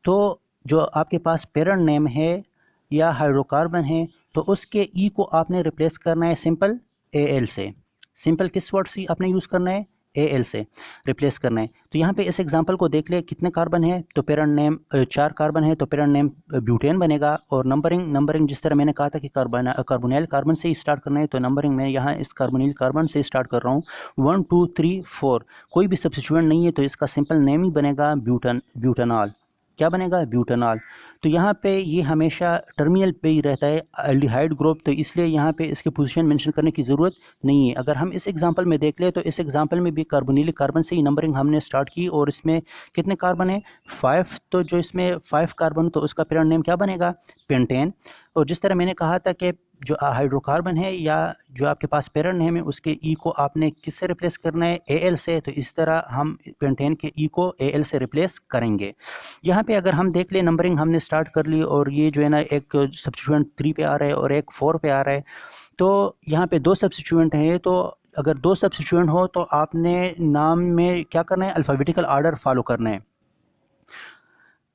तो जो आपके पास पेरेंट नेम है या हाइड्रोकार्बन है तो उसके ई को आपने रिप्लेस करना है सिंपल AL से। सिंपल किस वर्ड से आपने यूज़ करना है, AL से रिप्लेस करना है। तो यहाँ पे इस एग्जांपल को देख ले, कितने कार्बन है, तो पेरेंट नेम 4 कार्बन है, तो पेरेंट नेम ब्यूटेन बनेगा। और नंबरिंग जिस तरह मैंने कहा था कि कार्बोनिल कार्बन से ही स्टार्ट करना है, तो नंबरिंग में यहाँ इस कार्बोनिल कार्बन से स्टार्ट कर रहा हूँ, 1 2 3 4। कोई भी सब्स्टिट्यूएंट नहीं है तो इसका सिंपल नेम ही बनेगा ब्यूटेनॉल। क्या बनेगा, ब्यूटेनॉल। तो यहाँ पे ये हमेशा टर्मिनल पे ही रहता है एल्डिहाइड ग्रुप, तो इसलिए यहाँ पे इसके पोजीशन मेंशन करने की ज़रूरत नहीं है। अगर हम इस एग्जांपल में देख ले तो इस एग्जांपल में भी कार्बोनिलिक कार्बन से ही नंबरिंग हमने स्टार्ट की और इसमें कितने कार्बन है, 5। तो जो इसमें 5 कार्बन तो उसका पेरेंट नेम क्या बनेगा, पेंटेन। और जिस तरह मैंने कहा था कि जो हाइड्रोकार्बन है या जो आपके पास पेरेंट नेम है उसके ई को आपने किससे रिप्लेस करना है, AL से। तो इस तरह हम पेंटेन के ई को AL से रिप्लेस करेंगे। यहाँ पे अगर हम देख ले नंबरिंग हमने स्टार्ट कर ली और ये जो है ना एक सब्स्टिट्यूएंट 3 पे आ रहा है और एक 4 पे आ रहा है। तो यहाँ पे 2 सब्स्टिट्यूएंट हैं, तो अगर 2 सब्स्टिट्यूएंट हो तो आपने नाम में क्या करना है, अल्फ़ाबेटिकल आर्डर फॉलो करना है।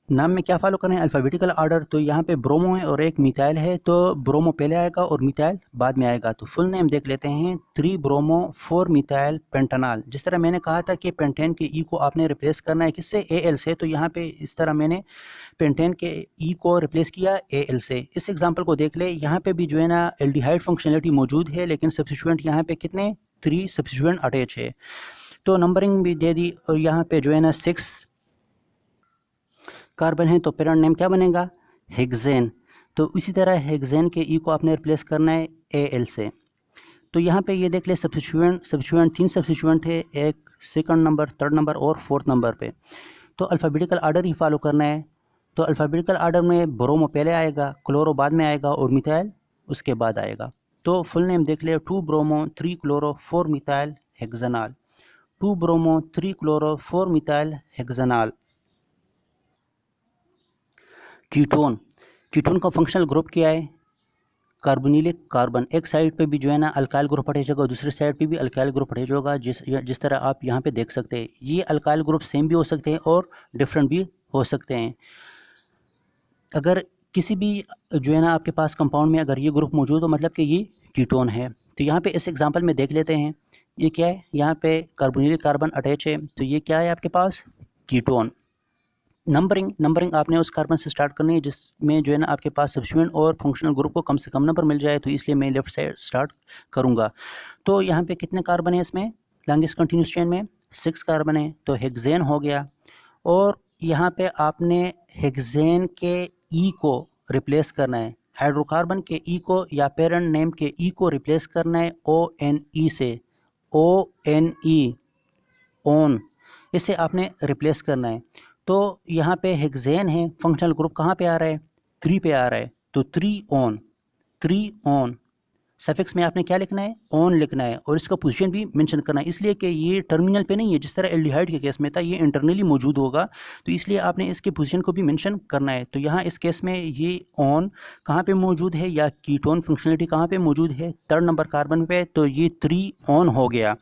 नाम में क्या फॉलो करें, अल्फ़ाबेटिकल आर्डर। तो यहाँ पे ब्रोमो है और एक मिथाइल है, तो ब्रोमो पहले आएगा और मिथाइल बाद में आएगा। तो फुल नेम देख लेते हैं, 3 ब्रोमो 4 मिथाइल पेंटानॉल। जिस तरह मैंने कहा था कि पेंटेन के ई को आपने रिप्लेस करना है किससे, AL से। तो यहाँ पे इस तरह मैंने पेंटेन के ई को रिप्लेस किया AL से। इस एग्जाम्पल को देख ले, यहाँ पे भी जो है ना एल्डिहाइड फंक्शनलिटी मौजूद है, लेकिन सब्स्टिट्यूएंट यहाँ पे कितने, 3 सब्स्टिट्यूएंट अटैच है। तो नंबरिंग भी दे दी और यहाँ पे जो है ना 6 कार्बन है, तो पेरेंट नेम क्या बनेगा, हेक्सेन। तो इसी तरह हेक्सेन के ई को आपने रिप्लेस करना है AL से। तो यहाँ पे ये देख ले सब्स्टिट्यूएंट 3 सब्स्टिट्यूएंट है, एक सेकंड नंबर, थर्ड नंबर और फोर्थ नंबर पे। तो अल्फ़ाबेटिकल आर्डर ही फॉलो करना है। तो अल्फ़ाबेटिकल आर्डर में ब्रोमो पहले आएगा, क्लोरो बाद में आएगा और मिथाइल उसके बाद आएगा। तो फुल नेम देख ले, 2 bromo 3 chloro 4 methyl hexanol. 2 bromo 3 chloro 4 methyl hexanol. Ketone, ketone का फंक्शनल ग्रुप क्या है, कार्बोनिलिक कार्बन। एक साइड पे भी जो है ना अल्काइल ग्रुप अटैच होगा, दूसरे साइड पे भी अल्काइल ग्रुप अटैच होगा, जिस तरह आप यहाँ पे देख सकते हैं। ये अल्काइल ग्रुप सेम भी हो सकते हैं और डिफरेंट भी हो सकते हैं। अगर किसी भी जो है ना आपके पास कंपाउंड में अगर ये ग्रुप मौजूद हो मतलब कि ये कीटोन है। तो यहाँ पे इस एग्जांपल में देख लेते हैं ये क्या है, यहाँ पे कार्बोनिल कार्बन अटैच है तो ये क्या है आपके पास कीटोन। नंबरिंग आपने उस कार्बन से स्टार्ट करनी है जिसमें जो है ना आपके पास सब्स्टिट्यूएंट और फंक्शनल ग्रुप को कम से कम नंबर मिल जाए, तो इसलिए मैं लेफ्ट साइड स्टार्ट करूँगा। तो यहाँ पे कितने कार्बन है इसमें लॉन्गेस्ट कंटिन्यूस चेन में 6 कार्बन है, तो हेक्सेन हो गया। और यहाँ पे आपने हेक्सेन के ई को रिप्लेस करना है, हाइड्रोकार्बन के ई को या पेरेंट नेम के ई को रिप्लेस करना है ONE से, ONE ओन, इसे आपने रिप्लेस करना है। तो यहाँ पे हेक्सेन है, फंक्शनल ग्रुप कहाँ पे आ रहा है 3 पे आ रहा है, तो 3 ऑन सफिक्स में आपने क्या लिखना है ऑन लिखना है और इसका पोजीशन भी मेंशन करना है, इसलिए कि ये टर्मिनल पे नहीं है जिस तरह एल्डिहाइड के केस में था, ये इंटरनली मौजूद होगा, तो इसलिए आपने इसके पोजीशन को भी मेंशन करना है। तो यहाँ इस केस में ये ऑन कहाँ पे मौजूद है या कीटोन फंक्शनलिटी कहाँ पे मौजूद है 3rd नंबर कार्बन पे, तो ये 3 ऑन हो गया।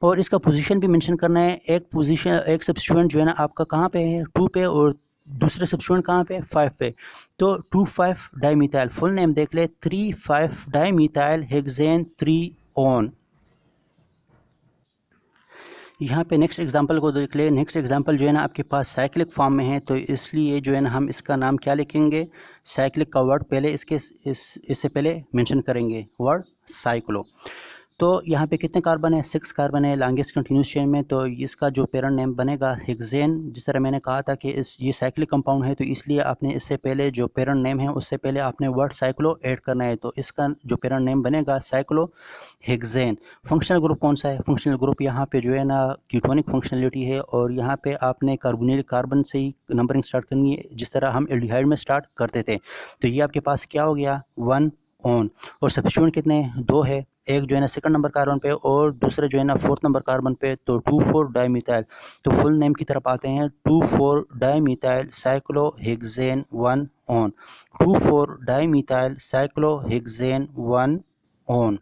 और इसका पोजीशन भी मेंशन करना है, एक सब्स्टिट्यूएंट जो है ना आपका कहाँ पे है 2 पे और दूसरे सब्स्टिट्यूएंट कहाँ पे 5 पे, तो 2,5 डाइमिथाइल, फुल नेम देख ले 3,5 डाइमिथाइल हेक्सेन 3 ऑन। यहाँ पे नेक्स्ट एग्जांपल को देख ले, नेक्स्ट एग्जांपल जो है ना आपके पास साइक्लिक फॉर्म में है, तो इसलिए जो है ना हम इसका नाम क्या लिखेंगे, साइक्लिक का वर्ड पहले इससे पहले मेंशन करेंगे वर्ड साइक्लो। तो यहाँ पे कितने कार्बन है 6 कार्बन है लॉन्गेस्ट कंटिन्यूस चेन में, तो इसका जो पेरेंट नेम बनेगा हेक्सेन। जिस तरह मैंने कहा था कि ये साइक्लिक कंपाउंड है, तो इसलिए आपने इससे पहले जो पेरेंट नेम है उससे पहले आपने वर्ड साइक्लो ऐड करना है, तो इसका जो पेरेंट नेम बनेगा साइक्लो हेक्सेन। फंक्शनल ग्रुप कौन सा है, फंक्शनल ग्रुप यहाँ पे जो है ना कीटोनिक फंक्शनलिटी है, और यहाँ पे आपने कार्बोनिल कार्बन से ही नंबरिंग स्टार्ट करनी है जिस तरह हम एल्डिहाइड में स्टार्ट करते थे। तो ये आपके पास क्या हो गया 1 ऑन, और सब्स्टिट्यूएंट कितने 2 है, एक जो है ना 2nd नंबर कार्बन पे और दूसरा जो है ना 4th नंबर कार्बन पे, तो 2,4 डाइमिथाइल। तो फुल नेम की तरफ आते हैं 2,4 dimethyl cyclohexane 1 on, 2,4 dimethyl cyclohexane 1 on.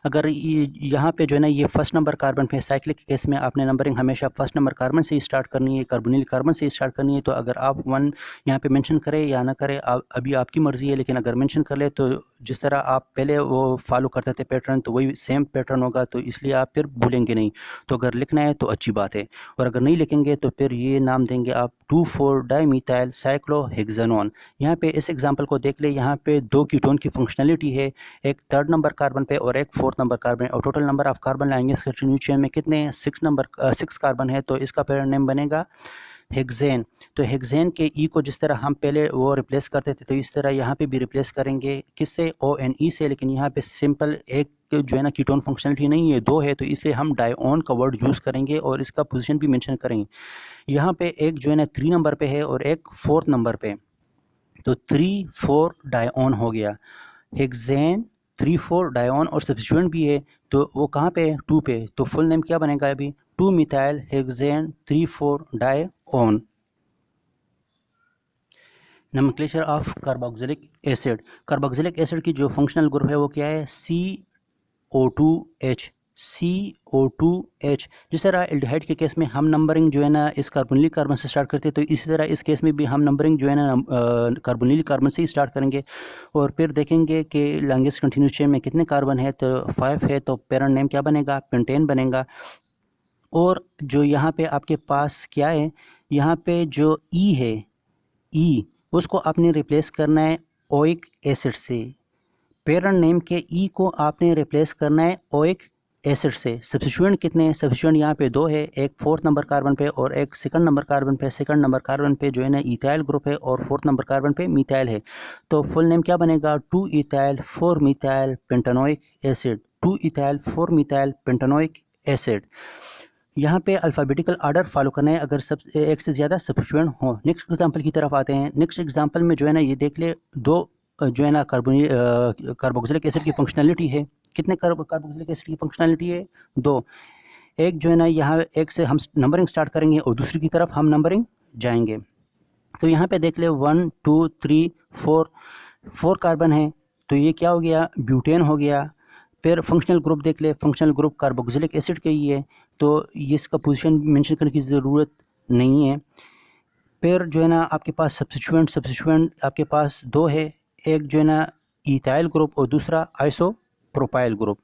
अगर यहाँ पे जो है ना ये 1st नंबर कार्बन पे साइक्लिक के केस में आपने नंबरिंग हमेशा 1st नंबर कार्बन से ही स्टार्ट करनी है, कार्बोनिल कार्बन से ही स्टार्ट करनी है। तो अगर आप 1 यहाँ पे मेंशन करें या ना करें अभी आपकी मर्ज़ी है, लेकिन अगर मेंशन कर ले तो जिस तरह आप पहले वो फॉलो करते थे पैटर्न, तो वही सेम पैटर्न होगा, तो इसलिए आप फिर भूलेंगे नहीं। तो अगर लिखना है तो अच्छी बात है, और अगर नहीं लिखेंगे तो फिर ये नाम देंगे आप 2,4 डाइमिथाइल साइक्लोहेक्सेनोन। यहाँ पे इस एग्जांपल को देख ले, यहाँ पे 2 कीटोन की फंक्शनलिटी है, एक 3rd नंबर कार्बन पे और एक 4th नंबर कार्बन, और टोटल नंबर ऑफ कार्बन लाएंगे कंटिन्यूस चेन में कितने 6 कार्बन है, तो इसका पेरेंट नेम बनेगा हेक्सेन। तो हेक्सेन के ई को जिस तरह हम पहले वो रिप्लेस करते थे, तो इस तरह यहाँ पे भी रिप्लेस करेंगे किससे ONE से, लेकिन यहाँ पे सिंपल एक जो है ना कीटोन फंक्शनलिटी नहीं है 2 है, तो इसलिए हम डाइऑन का वर्ड यूज़ करेंगे और इसका पोजीशन भी मेंशन करेंगे। यहाँ पे एक जो है ना 3 नंबर पे है और एक 4th नंबर पे, तो 3,4 डाइऑन हो गया हेक्सेन 3,4 डाइऑन, और सब्स्टिट्यूएंट भी है तो वो कहाँ पे है 2 पे, तो फुल नेम क्या बनेगा अभी 2 methyl hexane 3,4 dione. Nomenclature of carboxylic acid, carboxylic acid की जो फंक्शनल ग्रुप है वो क्या है CO2H, CO2H। जिस तरह एल्डिहाइड के केस में हम नंबरिंग जो है ना इस कार्बोनिल कार्बन से स्टार्ट करते हैं, तो इसी तरह इस केस में भी हम नंबरिंग जो है ना कार्बोनिल कार्बन से ही स्टार्ट करेंगे, और फिर देखेंगे कि लॉन्गेस्ट कंटिन्यूस चेन में कितने कार्बन है, तो 5 है, तो पेरेंट नेम क्या बनेगा पेंटेन बनेगा। और जो यहाँ पे आपके पास क्या है, यहाँ पे जो ई है ई उसको आपने रिप्लेस करना है ओइक एसिड से, पेरेंट नेम के ई को आपने रिप्लेस करना है ओइक एसिड से। सब्स्टिट्यूएंट कितने हैं, सब्स्टिट्यूएंट यहाँ पे 2 है, एक 4th नंबर कार्बन पे और एक 2nd नंबर कार्बन पे। 2nd नंबर कार्बन पे जो है ना इथाइल ग्रुप है और 4th नंबर कार्बन पे मिथाइल है, तो फुल नेम क्या बनेगा 2 ethyl 4 methyl pentanoic acid, 2 ethyl 4 methyl pentanoic acid. यहाँ पे अल्फ़ाबेटिकल आर्डर फॉलो करना है अगर सब एक से ज़्यादा सब्स्टिट्यूएंट हो। नेक्स्ट एग्जांपल की तरफ आते हैं। नेक्स्ट एग्जांपल में जो है ना ये देख ले 2 जो है ना कार्बोक्सिलिक एसिड की फंक्शनलिटी है, कितने कार्बोक्सिलिक एसिड की फंक्शनलिटी है 2। एक जो है ना यहाँ एक से हम नंबरिंग स्टार्ट करेंगे और दूसरी की तरफ हम नंबरिंग जाएंगे। तो यहाँ पे देख ले 1 2 3 4 कार्बन है, तो ये क्या हो गया ब्यूटेन हो गया। फिर फंक्शनल ग्रुप देख ले, फंक्शनल ग्रुप कार्बोक्सिलिक एसिड का ही है, तो ये इसका पोजीशन मेंशन करने की ज़रूरत नहीं है। फिर जो है ना आपके पास सब्स्टिट्यूएंट आपके पास दो है, एक जो है ना इथाइल ग्रुप और दूसरा आइसोप्रोपाइल ग्रुप।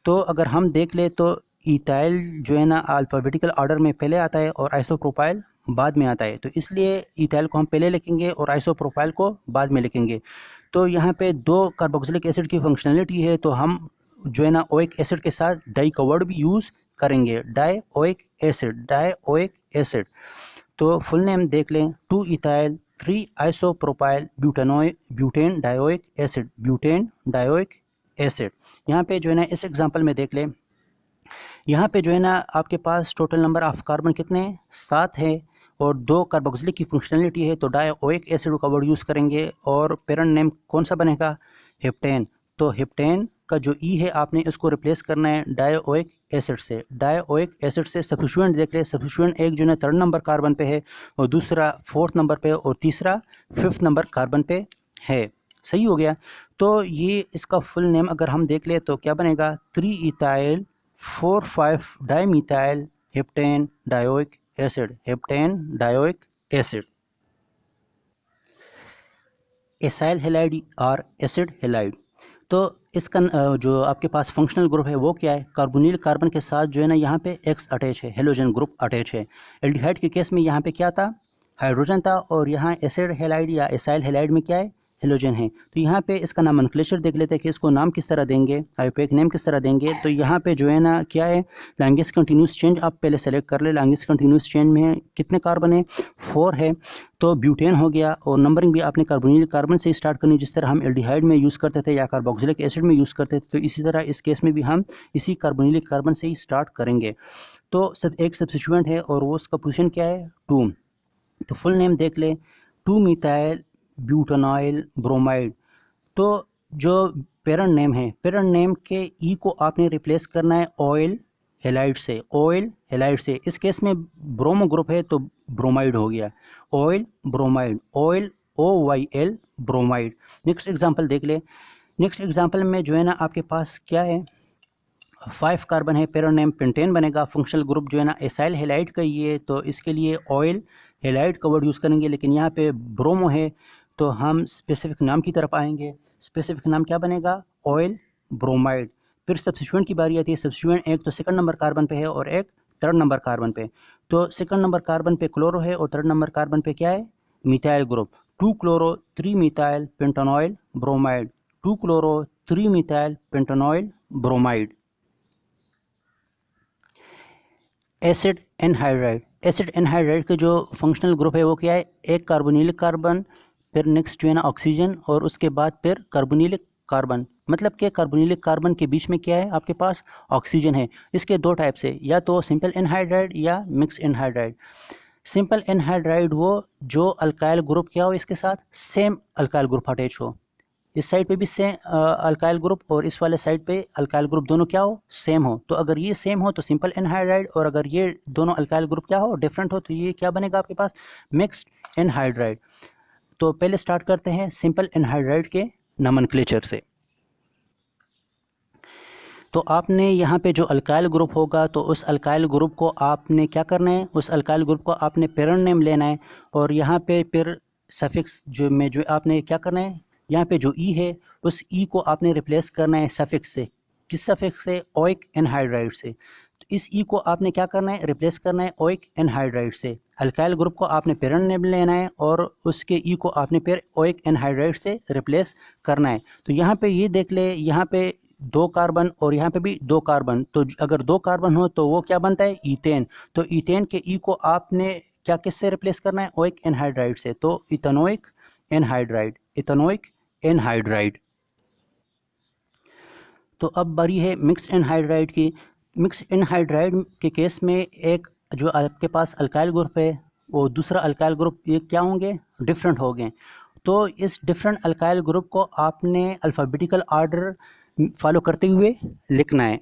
तो अगर हम देख ले तो इथाइल जो है ना अल्फ़ाबेटिकल ऑर्डर में पहले आता है और आइसोप्रोपाइल बाद में आता है, तो इसलिए इथाइल को हम पहले लिखेंगे और आइसोप्रोपाइल को बाद में लिखेंगे। तो यहाँ पे दो कार्बोक्सिलिक एसिड की फंक्शनलिटी है, तो हम जो है ना ओइक एसिड के साथ डाई का वर्ड भी यूज़ करेंगे, डाईओइक एसिड। तो फुल नेम देख लें, 2 ethyl 3 isopropyl butane dioic acid. यहाँ पे जो है ना इस एग्जांपल में देख लें, यहाँ पे जो है ना आपके पास टोटल नंबर ऑफ कार्बन कितने हैं, 7 है, और 2 कार्बोक्सिलिक की फंक्शनलिटी है, तो डायोइक एसिड का वर्ड यूज़ करेंगे और पेरेंट नेम कौन सा बनेगा, हेप्टेन। तो हेप्टेन का जो ई है आपने इसको रिप्लेस करना है डायोइक एसिड से। डायोइक एसिड से सब्स्टिट्यूएंट देख रहे हैं, सब्स्टिट्यूएंट एक जो है 3rd नंबर कार्बन पे है और दूसरा 4th नंबर पे और तीसरा 5th नंबर कार्बन पे है। सही हो गया। तो ये इसका फुल नेम अगर हम देख ले तो क्या बनेगा, 3 ethyl 4,5 dimethyl heptane dioic acid. Acyl halide और एसिड हैलाइड। तो इसका जो आपके पास फंक्शनल ग्रुप है वो क्या है, कार्बोनिल कार्बन के साथ जो है ना यहाँ पे एक्स अटैच है, हेलोजन ग्रुप अटैच है। एल्डिहाइड के केस में यहाँ पे क्या था, हाइड्रोजन था, और यहाँ एसिड हैलाइड या एसाइल हैलाइड में क्या है, हेलोजन है। तो यहाँ पे इसका नोमेनक्लेचर देख लेते हैं कि इसको नाम किस तरह देंगे, आईयूपैक नेम किस तरह देंगे। तो यहाँ पे जो है ना क्या है, लॉन्गेस्ट कंटिन्यूस चेंज आप पहले सेलेक्ट कर ले। लॉन्गेस्ट कंटिन्यूस चेंज में कितने कार्बन है, 4 है, तो ब्यूटेन हो गया। और नंबरिंग भी आपने कार्बोनिल कार्बन से स्टार्ट करनी, जिस तरह हम एल्डिहाइड में यूज़ करते थे या कार्बोक्सिलिक एसिड में यूज़ करते थे, तो इसी तरह इस केस में भी हम इसी कार्बोनिलिक कार्बन से ही स्टार्ट करेंगे। तो सब एक सब्स्टिट्यूएंट है और वो उसका पोजीशन क्या है, 2। तो फुल नेम देख ले, 2 मिथाइल ब्यूटानॉइल ब्रोमाइड। तो जो पेरेंट नेम है, पेरेंट नेम के ई को आपने रिप्लेस करना है ऑयल हेलाइड से। इस केस में ब्रोमो ग्रुप है तो ब्रोमाइड हो गया, oil bromide, oil OYL bromide. Next example देख ले। नेक्स्ट एग्जांपल में जो है ना आपके पास क्या है, 5 कार्बन है, पेरेंट नेम पेंटेन बनेगा। फंक्शनल ग्रुप जो है ना एसाइल हैलाइड का ही है, तो इसके लिए ऑयल हैलाइड का वर्ड यूज़ करेंगे। लेकिन यहाँ पे ब्रोमो है तो हम स्पेसिफिक नाम की तरफ आएंगे। स्पेसिफिक नाम क्या बनेगा, ऑयल ब्रोमाइड। फिर सब्स्टिट्यूएंट की बारी आती है। सब्स्टिट्यूएंट एक तो 2nd नंबर कार्बन पे है और एक 3rd नंबर कार्बन पे। तो 2nd नंबर कार्बन पे क्लोरो है और 3rd नंबर कार्बन पे क्या है, methyl group. 2 chloro 3 methyl pentanoyl bromide, 2 chloro 3 methyl pentanoyl bromide. Acid anhydride का जो फंक्शनल ग्रुप है वो क्या है, एक कार्बोनिलिक कार्बन, फिर नेक्स्ट जो है ना ऑक्सीजन, और उसके बाद फिर कार्बोनिलिक कार्बन। मतलब कि कार्बोनिलिक कार्बन के बीच में क्या है आपके पास, ऑक्सीजन है। इसके 2 टाइप्स है, या तो सिंपल एनहाइड्राइड या मिक्स एनहाइड्राइड। सिंपल एनहाइड्राइड वो जो अल्काइल ग्रुप क्या हो इसके साथ सेम अल्काइल ग्रुप अटैच हो, इस साइड पे भी सेम अल्काइल ग्रुप और इस वाले साइड पे अल्काइल ग्रुप दोनों क्या हो, सेम हो। तो अगर ये सेम हो तो सिंपल एनहाइड्राइड, और अगर ये दोनों अल्काइल ग्रुप क्या हो, डिफरेंट हो, तो ये क्या बनेगा आपके पास, मिक्स्ड एनहाइड्राइड। तो पहले स्टार्ट करते हैं सिंपल एनहाइड्राइड के नोमेनक्लेचर से। तो आपने यहाँ पे जो अल्काइल ग्रुप होगा तो उस अल्काइल ग्रुप को आपने क्या करना है, उस अल्काइल ग्रुप को आपने पेरेंट नेम लेना है, और यहाँ पे फिर सफिक्स जो आपने क्या करना है, यहाँ पे जो ई है उस ई को आपने रिप्लेस करना है सफिक्स से। किस सफिक्स से, ओइक एनहाइड्राइड से। तो इस ई को आपने क्या करना है, रिप्लेस करना है ओइक एनहाइड्राइड से। अल्काइल ग्रुप को आपने पेरेंट नेम लेना है और उसके ई को आपने फिर ओइक एनहाइड्राइड से रिप्लेस करना है। तो यहाँ पे ये देख ले, यहाँ पे 2 कार्बन और यहाँ पे भी 2 कार्बन, तो अगर 2 कार्बन हो तो वो क्या बनता है, ईथेन। तो ईथेन के ई को आपने क्या किससे रिप्लेस करना है, ओइक एनहाइड्राइड से। तो इथेनोइक एनहाइड्राइड। तो अब बारी है मिक्स एनहाइड्राइड की। मिक्स एनहाइड्राइड के केस में एक जो आपके पास अल्काइल ग्रुप है वो दूसरा अल्काइल ग्रुप, ये क्या होंगे, डिफरेंट हो गए। तो इस डिफरेंट अल्काइल ग्रुप को आपने अल्फ़ाबेटिकल ऑर्डर फॉलो करते हुए लिखना है।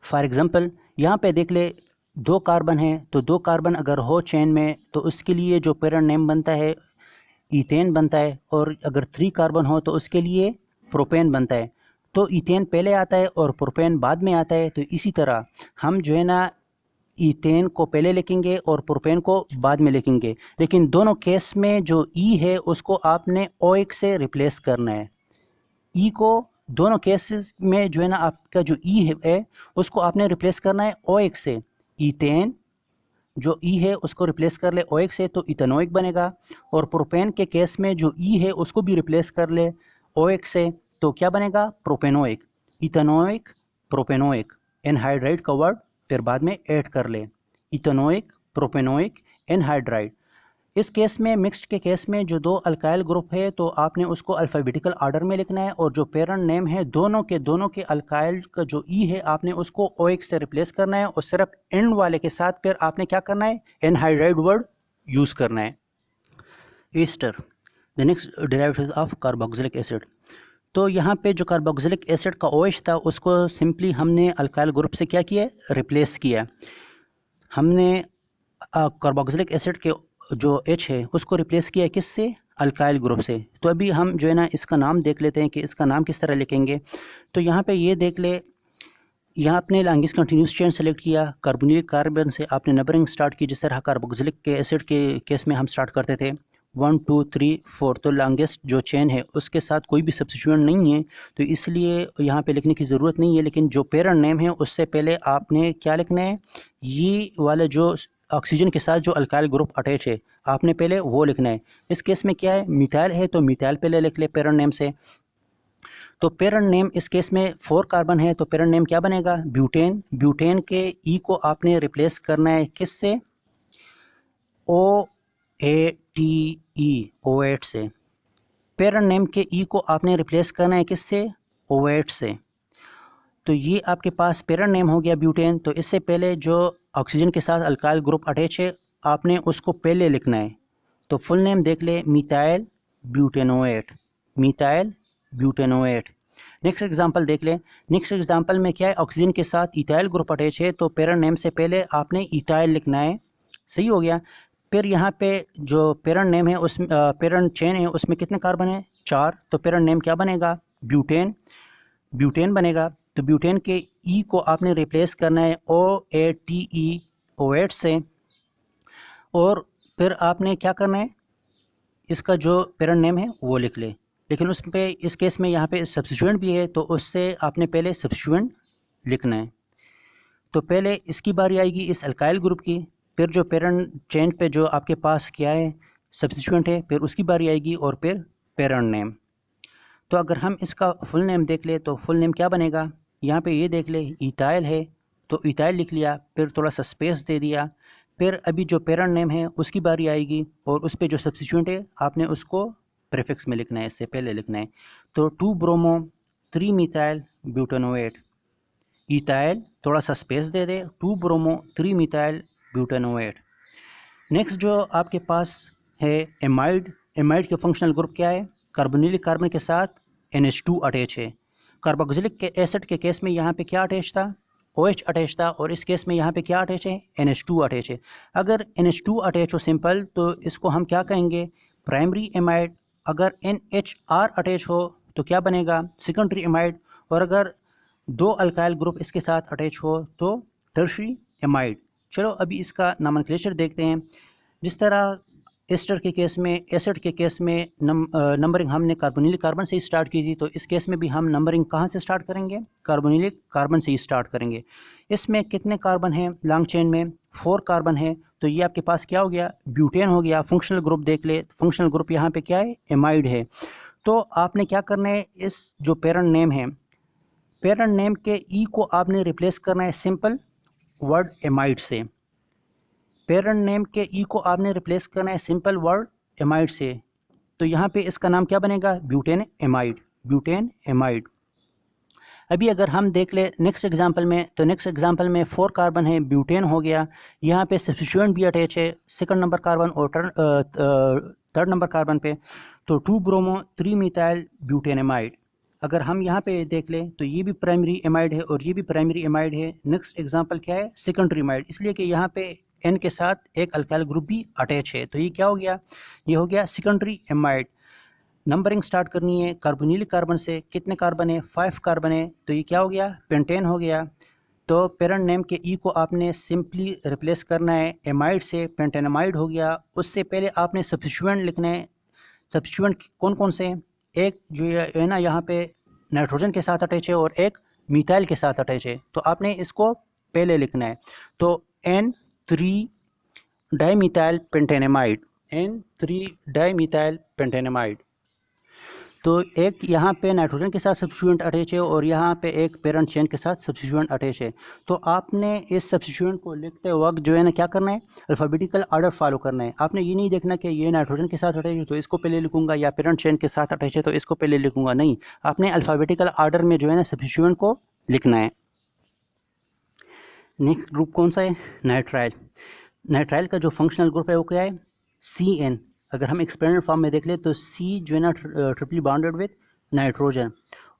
फॉर एग्जांपल यहाँ पे देख ले, 2 कार्बन है, तो 2 कार्बन अगर हो चेन में तो उसके लिए जो पेरेंट नेम बनता है ईथेन बनता है, और अगर 3 कार्बन हो तो उसके लिए प्रोपेन बनता है। तो ईथेन पहले आता है और प्रोपेन बाद में आता है। तो इसी तरह हम जो है ना ईथेन को पहले लिखेंगे और प्रोपेन को बाद में लिखेंगे, लेकिन दोनों केस में जो ई है उसको आपने OX से रिप्लेस करना है। ई को दोनों केसेस में जो है ना आपका जो ई है उसको आपने रिप्लेस करना है OX से। ईथेन जो ई है उसको रिप्लेस कर ले OX से तो इथेनोइक बनेगा, और प्रोपेन के केस में जो ई है उसको भी रिप्लेस कर ले OX से तो क्या बनेगा, प्रोपेनोइक। इथेनोइक प्रोपेनोइक, एनहाइड्राइड का वर्ड फिर बाद में ऐड कर ले, इथेनोइक प्रोपेनोइक एनहाइड्राइड। इस केस में मिक्स्ड के केस में जो दो अल्काइल ग्रुप है तो आपने उसको अल्फ़ाबेटिकल ऑर्डर में लिखना है, और जो पेरेंट नेम है दोनों के अल्काइल का जो ई है आपने उसको OX से रिप्लेस करना है, और सिर्फ एंड वाले के साथ फिर आपने क्या करना है, एनहाइड्राइड वर्ड यूज़ करना है। Easter, the next derivative of carboxylic acid. तो यहाँ पे जो कार्बोक्सिलिक एसिड का OH था उसको सिंपली हमने अल्काइल ग्रुप से क्या किया, रिप्लेस किया। हमने कार्बोक्सिलिक एसिड के जो H है उसको रिप्लेस किया किससे, अल्काइल ग्रुप से। तो अभी हम जो है ना इसका नाम देख लेते हैं कि इसका नाम किस तरह लिखेंगे। तो यहाँ पे ये देख ले, यहाँ आपने लॉन्गेस्ट कंटिन्यूस चेन सेलेक्ट किया, कार्बोनिलिक कार्बन से आपने नंबरिंग स्टार्ट की जिस तरह कार्बोक्सिलिक के एसिड के केस में हम स्टार्ट करते थे 1 2 3 4। तो लॉन्गेस्ट जो चेन है उसके साथ कोई भी सब्स्टिट्यूएंट नहीं है तो इसलिए यहाँ पे लिखने की ज़रूरत नहीं है, लेकिन जो पेरेंट नेम है उससे पहले आपने क्या लिखना है, ये वाला जो ऑक्सीजन के साथ जो अल्काइल ग्रुप अटैच है आपने पहले वो लिखना है। इस केस में क्या है, मिथाइल है तो मिथाइल पहले लिख ले पेरेंट नेम से। तो पेरेंट नेम इस केस में 4 कार्बन है तो पेरेंट नेम क्या बनेगा, ब्यूटेन। ब्यूटेन के ई को आपने रिप्लेस करना है किससे, OATE, OAT से। पेरेंट नेम के ई को आपने रिप्लेस करना है किससे, OAT से। तो ये आपके पास पेरेंट नेम हो गया ब्यूटेन। तो इससे पहले जो ऑक्सीजन के साथ अल्काइल ग्रुप अटैच है आपने उसको पहले लिखना है। तो फुल नेम देख ले, मिथाइल ब्यूटेनोएट, मिथाइल ब्यूटेनोएट। नेक्स्ट एग्जांपल देख ले। नेक्स्ट एग्जांपल में क्या है, ऑक्सीजन के साथ इथाइल ग्रुप अटैच है तो पेरेंट नेम से पहले आपने इथाइल लिखना है, सही हो गया। फिर यहाँ पे जो पेरेंट नेम है उस पेरेंट चेन है उसमें कितने कार्बन है, 4। तो पेरेंट नेम क्या बनेगा, ब्यूटेन, ब्यूटेन बनेगा। तो ब्यूटेन के ई को आपने रिप्लेस करना है OATE, OAT से। और फिर आपने क्या करना है, इसका जो पेरेंट नेम है वो लिख ले, लेकिन उस पे इस केस में यहाँ पे सब्स्टिट्यूएंट भी है तो उससे आपने पहले सब्स्टिट्यूएंट लिखना है। तो पहले इसकी बारी आएगी इस अल्काइल ग्रुप की, फिर जो पेरेंट चेन पे जो आपके पास क्या है सब्स्टिट्यूएंट है फिर उसकी बारी आएगी, और फिर पेरेंट नेम। तो अगर हम इसका फुल नेम देख ले तो फुल नेम क्या बनेगा, यहाँ पे ये देख ले इथाइल है तो इथाइल लिख लिया, फिर थोड़ा सा स्पेस दे दिया। फिर अभी जो पेरेंट नेम है उसकी बारी आएगी और उस पर जो सब्स्टिट्यूएंट है आपने उसको प्रीफिक्स में लिखना है, इससे पहले लिखना है। तो 2 ब्रोमो 3 मिथाइल ब्यूटेनोएट, इथाइल थोड़ा सा स्पेस दे दे, 2 ब्रोमो 3 मिथाइल ब्यूटेनोएट। नेक्स्ट जो आपके पास है एमाइड। एमाइड के फंक्शनल ग्रुप क्या है, कार्बोनिलिक कार्बन के साथ NH2 अटैच है। कार्बोक्सिलिक के एसिड के केस में यहाँ पे क्या अटैच था, OH अटैच था, और इस केस में यहाँ पे क्या अटैच है, NH2 अटैच है। अगर NH2 अटैच हो सिंपल तो इसको हम क्या कहेंगे, प्राइमरी एमाइड। अगर NHR अटैच हो तो क्या बनेगा, सेकेंडरी एमाइड। और अगर 2 अल्काइल ग्रुप इसके साथ अटैच हो तो टर्शरी एमाइड। चलो अभी इसका नॉमेनक्लेचर देखते हैं। जिस तरह एस्टर के केस में, एसिड के केस में नंबरिंग हमने कार्बोनिलिक कार्बन से ही स्टार्ट की थी, तो इस केस में भी हम नंबरिंग कहाँ से स्टार्ट करेंगे, कार्बोनिलिक कार्बन से ही स्टार्ट करेंगे। इसमें कितने कार्बन हैं लॉन्ग चेन में, 4 कार्बन है। तो ये आपके पास क्या हो गया, ब्यूटेन हो गया। फंक्शनल ग्रुप देख ले, फंक्शनल ग्रुप यहाँ पे क्या है, एमाइड है। तो आपने क्या करना है, इस जो पेरेंट नेम है, पेरेंट नेम के ई को आपने रिप्लेस करना है सिंपल वर्ड एमाइड से। पेरेंट नेम के ई को आपने रिप्लेस करना है सिंपल वर्ड एमाइड से। तो यहाँ पे इसका नाम क्या बनेगा, ब्यूटेन एमाइड, ब्यूटेन एमाइड। अभी अगर हम देख ले नेक्स्ट एग्जांपल में, तो नेक्स्ट एग्जांपल में 4 कार्बन है, ब्यूटेन हो गया। यहाँ पे सब्स्टिट्यूएंट भी अटैच है, सेकंड नंबर कार्बन और थर्ड नंबर कार्बन पे। तो 2 ब्रोमो 3 मिथाइल ब्यूटेनमाइड। अगर हम यहाँ पे देख लें तो ये भी प्राइमरी एमाइड है और ये भी प्राइमरी एमाइड है। नेक्स्ट एग्जांपल क्या है, सेकेंडरी एमाइड, इसलिए कि यहाँ पे N के साथ एक अल्काइल ग्रुप भी अटैच है। तो ये क्या हो गया, ये हो गया सेकेंडरी एमाइड। नंबरिंग स्टार्ट करनी है कार्बोनिलिक कार्बन से, कितने कार्बन है, 5 कार्बन है। तो ये क्या हो गया, पेंटेन हो गया। तो पेरेंट नेम के ई को आपने सिंपली रिप्लेस करना है एमाइड से, पेंटेनामाइड हो गया। उससे पहले आपने सब्स्टिट्यूएंट लिखना है। सब्स्टिट्यूएंट कौन कौन से हैं? एक जो है ना यहाँ पे नाइट्रोजन के साथ अटैच है और एक मिथाइल के साथ अटैच है, तो आपने इसको पहले लिखना है। तो N3 डाईमिथाइल पेंटेनामाइड, N3 डाईमिथाइल पेंटेनामाइड। तो एक यहाँ पे नाइट्रोजन के साथ सब्स्टिट्यूएंट अटैच है और यहाँ पे एक पेरेंट चेन के साथ सब्स्टिट्यूएंट अटैच है। तो आपने इस सब्स्टिट्यूएंट को लिखते वक्त जो है ना क्या करना है, अल्फ़ाबेटिकल ऑर्डर फॉलो करना है। आपने ये नहीं देखना कि ये नाइट्रोजन के साथ अटैच है तो इसको पहले लिखूंगा, या पेरेंट चेन के साथ अटैच है तो इसको पहले लिखूंगा, नहीं, आपने अल्फ़ाबेटिकल ऑर्डर में जो है ना सब्स्टिट्यूएंट को लिखना है। नेक्स्ट ग्रुप कौन सा है? नाइट्राइल। नाइट्राइल का जो फंक्शनल ग्रुप है वो क्या है? CN। अगर हम एक्सपेरिमेंट फॉर्म में देख ले तो C जो है ना ट्रिपली बॉन्डेड विद नाइट्रोजन।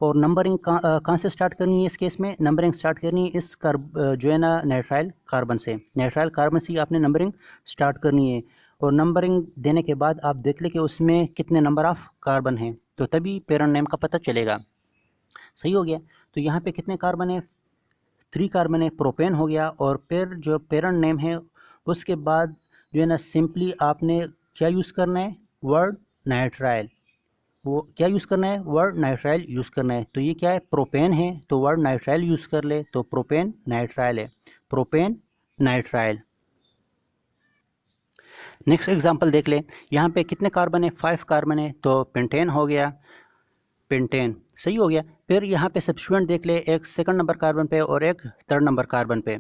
और नंबरिंग कहाँ से स्टार्ट करनी है इस केस में? नंबरिंग स्टार्ट करनी है इस जो है ना नाइट्राइल कार्बन से। नाइट्राइल कार्बन से आपने नंबरिंग स्टार्ट करनी है और नंबरिंग देने के बाद आप देख ले कि उसमें कितने नंबर ऑफ कार्बन हैं, तो तभी पेरेंट नेम का पता चलेगा। सही हो गया। तो यहाँ पे कितने कार्बन है? 3 कार्बन है, प्रोपेन हो गया। और फिर जो पेरेंट नेम है उसके बाद जो है ना सिंपली आपने क्या यूज़ करना है? Word nitrile. वो क्या यूज़ करना है? वर्ड नाइट्राइल यूज़ करना है। तो ये क्या है? प्रोपेन है, तो वर्ड नाइट्राइल यूज़ कर ले, तो प्रोपेन नाइट्राइल है, प्रोपेन नाइट्राइल। नेक्स्ट एग्जांपल देख ले। यहाँ पे कितने कार्बन है? 5 कार्बन है, तो पेंटेन हो गया, पेंटेन। सही हो गया। फिर यहाँ पे सब्स्टिट्यूएंट देख ले, एक सेकंड नंबर कार्बन पे और एक थर्ड नंबर कार्बन पे।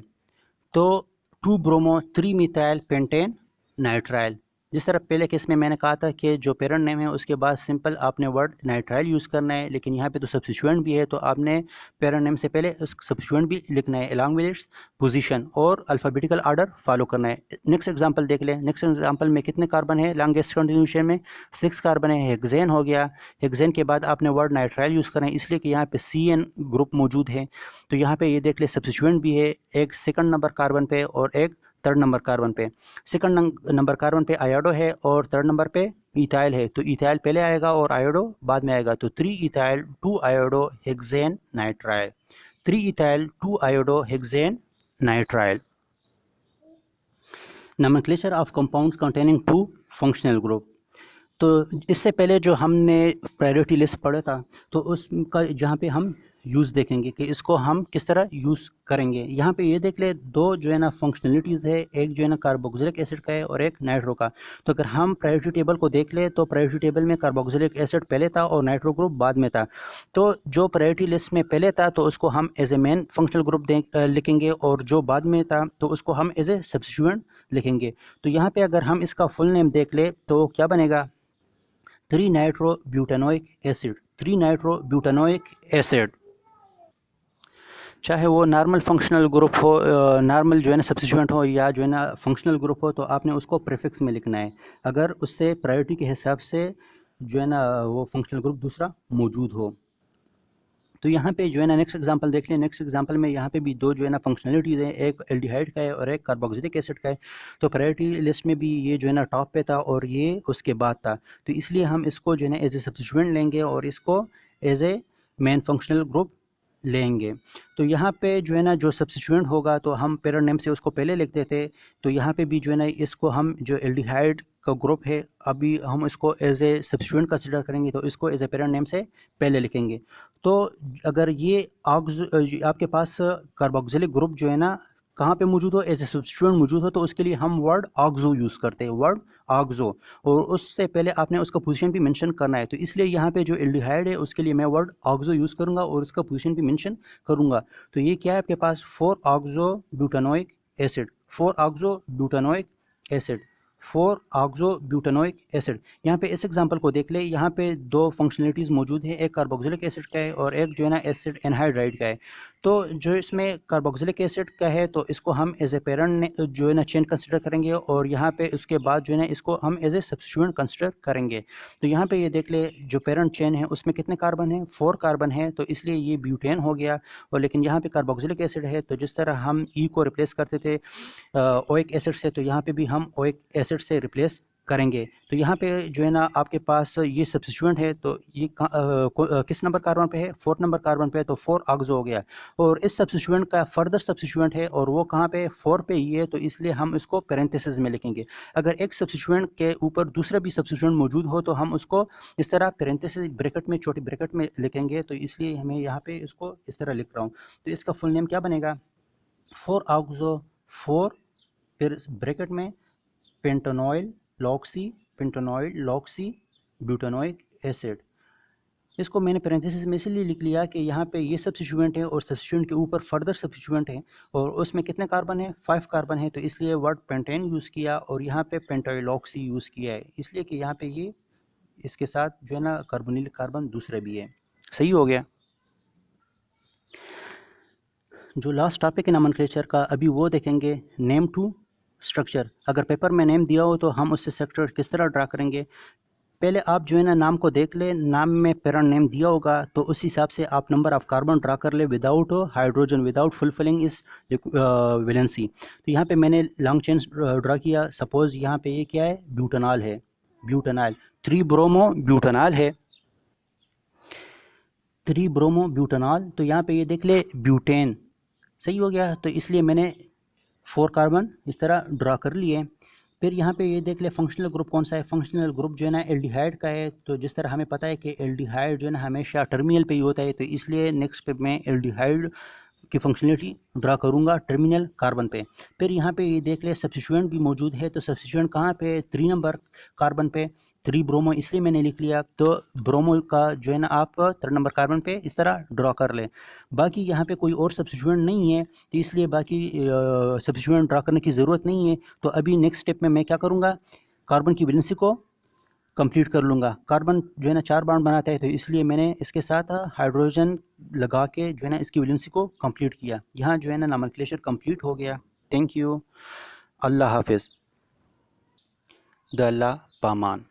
तो 2 ब्रोमो 3 मिथाइल पेंटेन नाइट्राइल। जिस तरह पहले केस में मैंने कहा था कि जो पेरेंट नेम है उसके बाद सिंपल आपने वर्ड नाइट्राइल यूज़ करना है, लेकिन यहाँ पे तो सब्स्टिट्यूएंट भी है तो आपने पेरेंट नेम से पहले सब्स्टिट्यूएंट भी लिखना है अलॉन्ग विद इट्स पोजीशन और अल्फ़ाबेटिकल ऑर्डर फॉलो करना है। नेक्स्ट एग्जांपल देख ले। नेक्स्ट एग्जांपल में कितने कार्बन है? लॉन्गेस्ट कंटिन्यूएशन में 6 कार्बन है, हेक्सेन हो गया। हेक्सेन के बाद आपने वर्ड नाइट्राइल यूज़ करना है इसलिए कि यहाँ पे CN ग्रुप मौजूद है। तो यहाँ पे ये देख ले सब्स्टिट्यूएंट भी है, एक सेकंड नंबर कार्बन पे और एक थर्ड नंबर कार्बन पे। सेकंड नंबर कार्बन पे आयोडो है और थर्ड नंबर पे इथाइल है, तो इथाइल पहले आएगा और आयोडो बाद में आएगा। तो 3 ethyl 2 iodo hexane nitrile, 3 ethyl 2 iodo hexane nitrile. Nomenclature of compounds containing 2 functional group. तो इससे पहले जो हमने प्रायोरिटी लिस्ट पढ़ा था तो उसका जहाँ पे हम यूज़ देखेंगे कि इसको हम किस तरह यूज़ करेंगे। यहाँ पे ये देख ले, 2 जो है ना फंक्शनलिटीज़ है, एक जो है ना कार्बोक्सिलिक एसिड का है और एक नाइट्रो का। तो अगर हम प्रायोरिटी टेबल को देख ले तो प्रायोरिटी टेबल में कार्बोक्सिलिक एसिड पहले था और नाइट्रो ग्रुप बाद में था। तो जो प्रायोरिटी लिस्ट में पहले था तो उसको हम as a main functional group लिखेंगे और जो बाद में था तो उसको हम एज ए सब्स्टिट्यूएंट लिखेंगे। तो यहाँ पे अगर हम इसका फुल नेम देख ले तो क्या बनेगा? 3 nitro butanoic acid, 3 nitro butanoic acid. चाहे वो नॉर्मल फंक्शनल ग्रुप हो, नॉर्मल जो है ना सब्स्टिट्यूएंट हो या जो है ना फंक्शनल ग्रुप हो, तो आपने उसको प्रीफिक्स में लिखना है अगर उससे प्रायोरिटी के हिसाब से जो है ना वो फंक्शनल ग्रुप दूसरा मौजूद हो। तो यहाँ पे जो है ना नेक्स्ट एग्जांपल देख लें। नेक्स्ट एग्जांपल में यहाँ पे भी 2 जो है ना फंक्शनलिटीज़ हैं, एक एल्डिहाइड का है और एक कार्बोक्सिलिक एसिड का है। तो प्रायोरिटी लिस्ट में भी ये जो है ना टॉप पे था और ये उसके बाद था, तो इसलिए हम इसको जो है ना एज ए सब्स्टिट्यूएंट लेंगे और इसको as a main functional group लेंगे। तो यहाँ पे जो है ना जो सब्स्टिट्यूएंट होगा तो हम पेरेंट नेम से उसको पहले लिखते थे, तो यहाँ पे भी जो है ना इसको हम जो एल्डिहाइड का ग्रुप है अभी हम इसको एज ए सब्स्टिट्यूएंट कंसिडर करेंगे तो इसको एज ए पेरेंट नेम से पहले लिखेंगे। तो अगर ये आपके पास कार्बोक्सिलिक ग्रुप जो है ना कहाँ पे मौजूद हो, एज ए सब्स्टिट्यूएंट मौजूद हो, तो उसके लिए हम वर्ड ऑक्सो यूज़ करते हैं, वर्ड ऑक्सो। और उससे पहले आपने उसका पोजीशन भी मेंशन करना है, तो इसलिए यहाँ पे जो एल्डिहाइड है उसके लिए मैं वर्ड ऑक्सो यूज़ करूँगा और उसका पोजीशन भी मेंशन करूँगा। तो ये क्या है आपके पास? 4 oxo butanoic acid, 4 oxo butanoic acid, 4 oxo butanoic acid. यहाँ पे इस एग्जांपल को देख ले, यहाँ पे 2 फंक्शनलिटीज़ मौजूद है, एक कार्बोक्सिलिक एसिड का है और एक जो है ना एसिड एनहाइड्राइड का है। तो जो इसमें कार्बोक्सिलिक एसिड का है तो इसको हम एज ए पेरेंट जो है ना चेन कंसिडर करेंगे और यहाँ पे उसके बाद जो है ना इसको हम एज ए सब्स्टिट्यूएंट कंसिडर करेंगे। तो यहाँ पे ये देख ले, जो पेरेंट चेन है उसमें कितने कार्बन है? 4 कार्बन है, तो इसलिए ये ब्यूटेन हो गया। और लेकिन यहाँ पे कार्बोक्सिलिक एसिड है, तो जिस तरह हम ई को रिप्लेस करते थे ओइक एसिड से, तो यहाँ पे भी हम ओइक एसिड से रिप्लेस करेंगे। तो यहाँ पे जो है ना आपके पास ये सब्स्टिट्यूएंट है, तो ये किस नंबर कार्बन पे है? 4 नंबर कार्बन पे है, तो 4 ऑक्सो हो गया। और इस सब्स्टिट्यूएंट का फर्दर सब्स्टिट्यूएंट है और वो कहाँ पे है? 4 पे ही है, तो इसलिए हम इसको पैरेंथेसिस में लिखेंगे। अगर एक सब्स्टिट्यूएंट के ऊपर दूसरा भी सब्स्टिट्यूएंट मौजूद हो तो हम उसको इस तरह पैरेंथेसिस ब्रैकेट में, छोटी ब्रैकेट में लिखेंगे। तो इसलिए हमें यहाँ पे इसको इस तरह लिख रहा हूँ। तो इसका फुल नेम क्या बनेगा? 4 ऑक्सो 4, फिर ब्रैकेट में पेंटानॉइल लॉक्सी ब्यूटानोइक एसिड। इसको मैंने पैरेंथेसिस में इसलिए लिख लिया कि यहाँ पे ये सब्स्टिट्यूएंट है और सब्स्टिट्यूएंट के ऊपर फर्दर सब्स्टिट्यूएंट है और उसमें कितने कार्बन है? 5 कार्बन है, तो इसलिए वर्ड पेंटेन यूज़ किया और यहाँ पे पेंटाइलॉक्सी यूज़ किया है, इसलिए कि यहाँ पे ये इसके साथ जो है ना कार्बोनिल कार्बन दूसरे भी है। सही हो गया। जो लास्ट टॉपिक है नोमेनक्लेचर का, अभी वो देखेंगे, नेम टू स्ट्रक्चर। अगर पेपर में नेम दिया हो तो हम उससे स्ट्रक्चर किस तरह ड्रा करेंगे? पहले आप जो है ना नाम को देख ले, नाम में पैरेंट नेम दिया होगा तो उस हिसाब से आप नंबर ऑफ कार्बन ड्रा कर ले विदाउट हाइड्रोजन, विदाउट फुलफिलिंग इस वैलेंसी। तो यहाँ पे मैंने लॉन्ग चेन ड्रा किया। सपोज यहाँ पे ये क्या है? ब्यूटानॉल है, ब्यूटानॉल 3 ब्रोमो ब्यूटानॉल है, 3 ब्रोमो ब्यूटानॉल। तो यहाँ पे ये देख ले ब्यूटेन। सही हो गया। तो इसलिए मैंने 4 कार्बन इस तरह ड्रा कर लिए। फिर यहाँ पे ये देख ले फंक्शनल ग्रुप कौन सा है? फंक्शनल ग्रुप जो है ना एल्डिहाइड का है। तो जिस तरह हमें पता है कि एल्डिहाइड जो है ना हमेशा टर्मिनल पे ही होता है, तो इसलिए नेक्स्ट पे मैं एल्डिहाइड की फंक्शनलिटी ड्रा करूँगा टर्मिनल कार्बन पे। फिर यहाँ पे ये देख ले सब्स्टिट्यूएंट भी मौजूद है, तो सब्स्टिट्यूएंट कहाँ पे? 3 नंबर कार्बन पे, 3 ब्रोमो, इसलिए मैंने लिख लिया। तो ब्रोमो का जो है ना आप 3 नंबर कार्बन पे इस तरह ड्रॉ कर लें। बाकी यहाँ पे कोई और सब्स्टिट्यूएंट नहीं है, तो इसलिए बाकी सब्स्टिट्यूएंट ड्रा करने की ज़रूरत नहीं है। तो अभी नेक्स्ट स्टेप में मैं क्या करूँगा? कार्बन की वैलेंसी को कंप्लीट कर लूँगा। कार्बन जो है ना 4 बॉन्ड बनाता है, तो इसलिए मैंने इसके साथ हाइड्रोजन लगा के जो है ना इसकी वैलेंसी को कंप्लीट किया। यहाँ जो है ना नोमेनक्लेचर कंप्लीट हो गया। Thank you. अल्लाह हाफिज़। द अल्लाह पामान।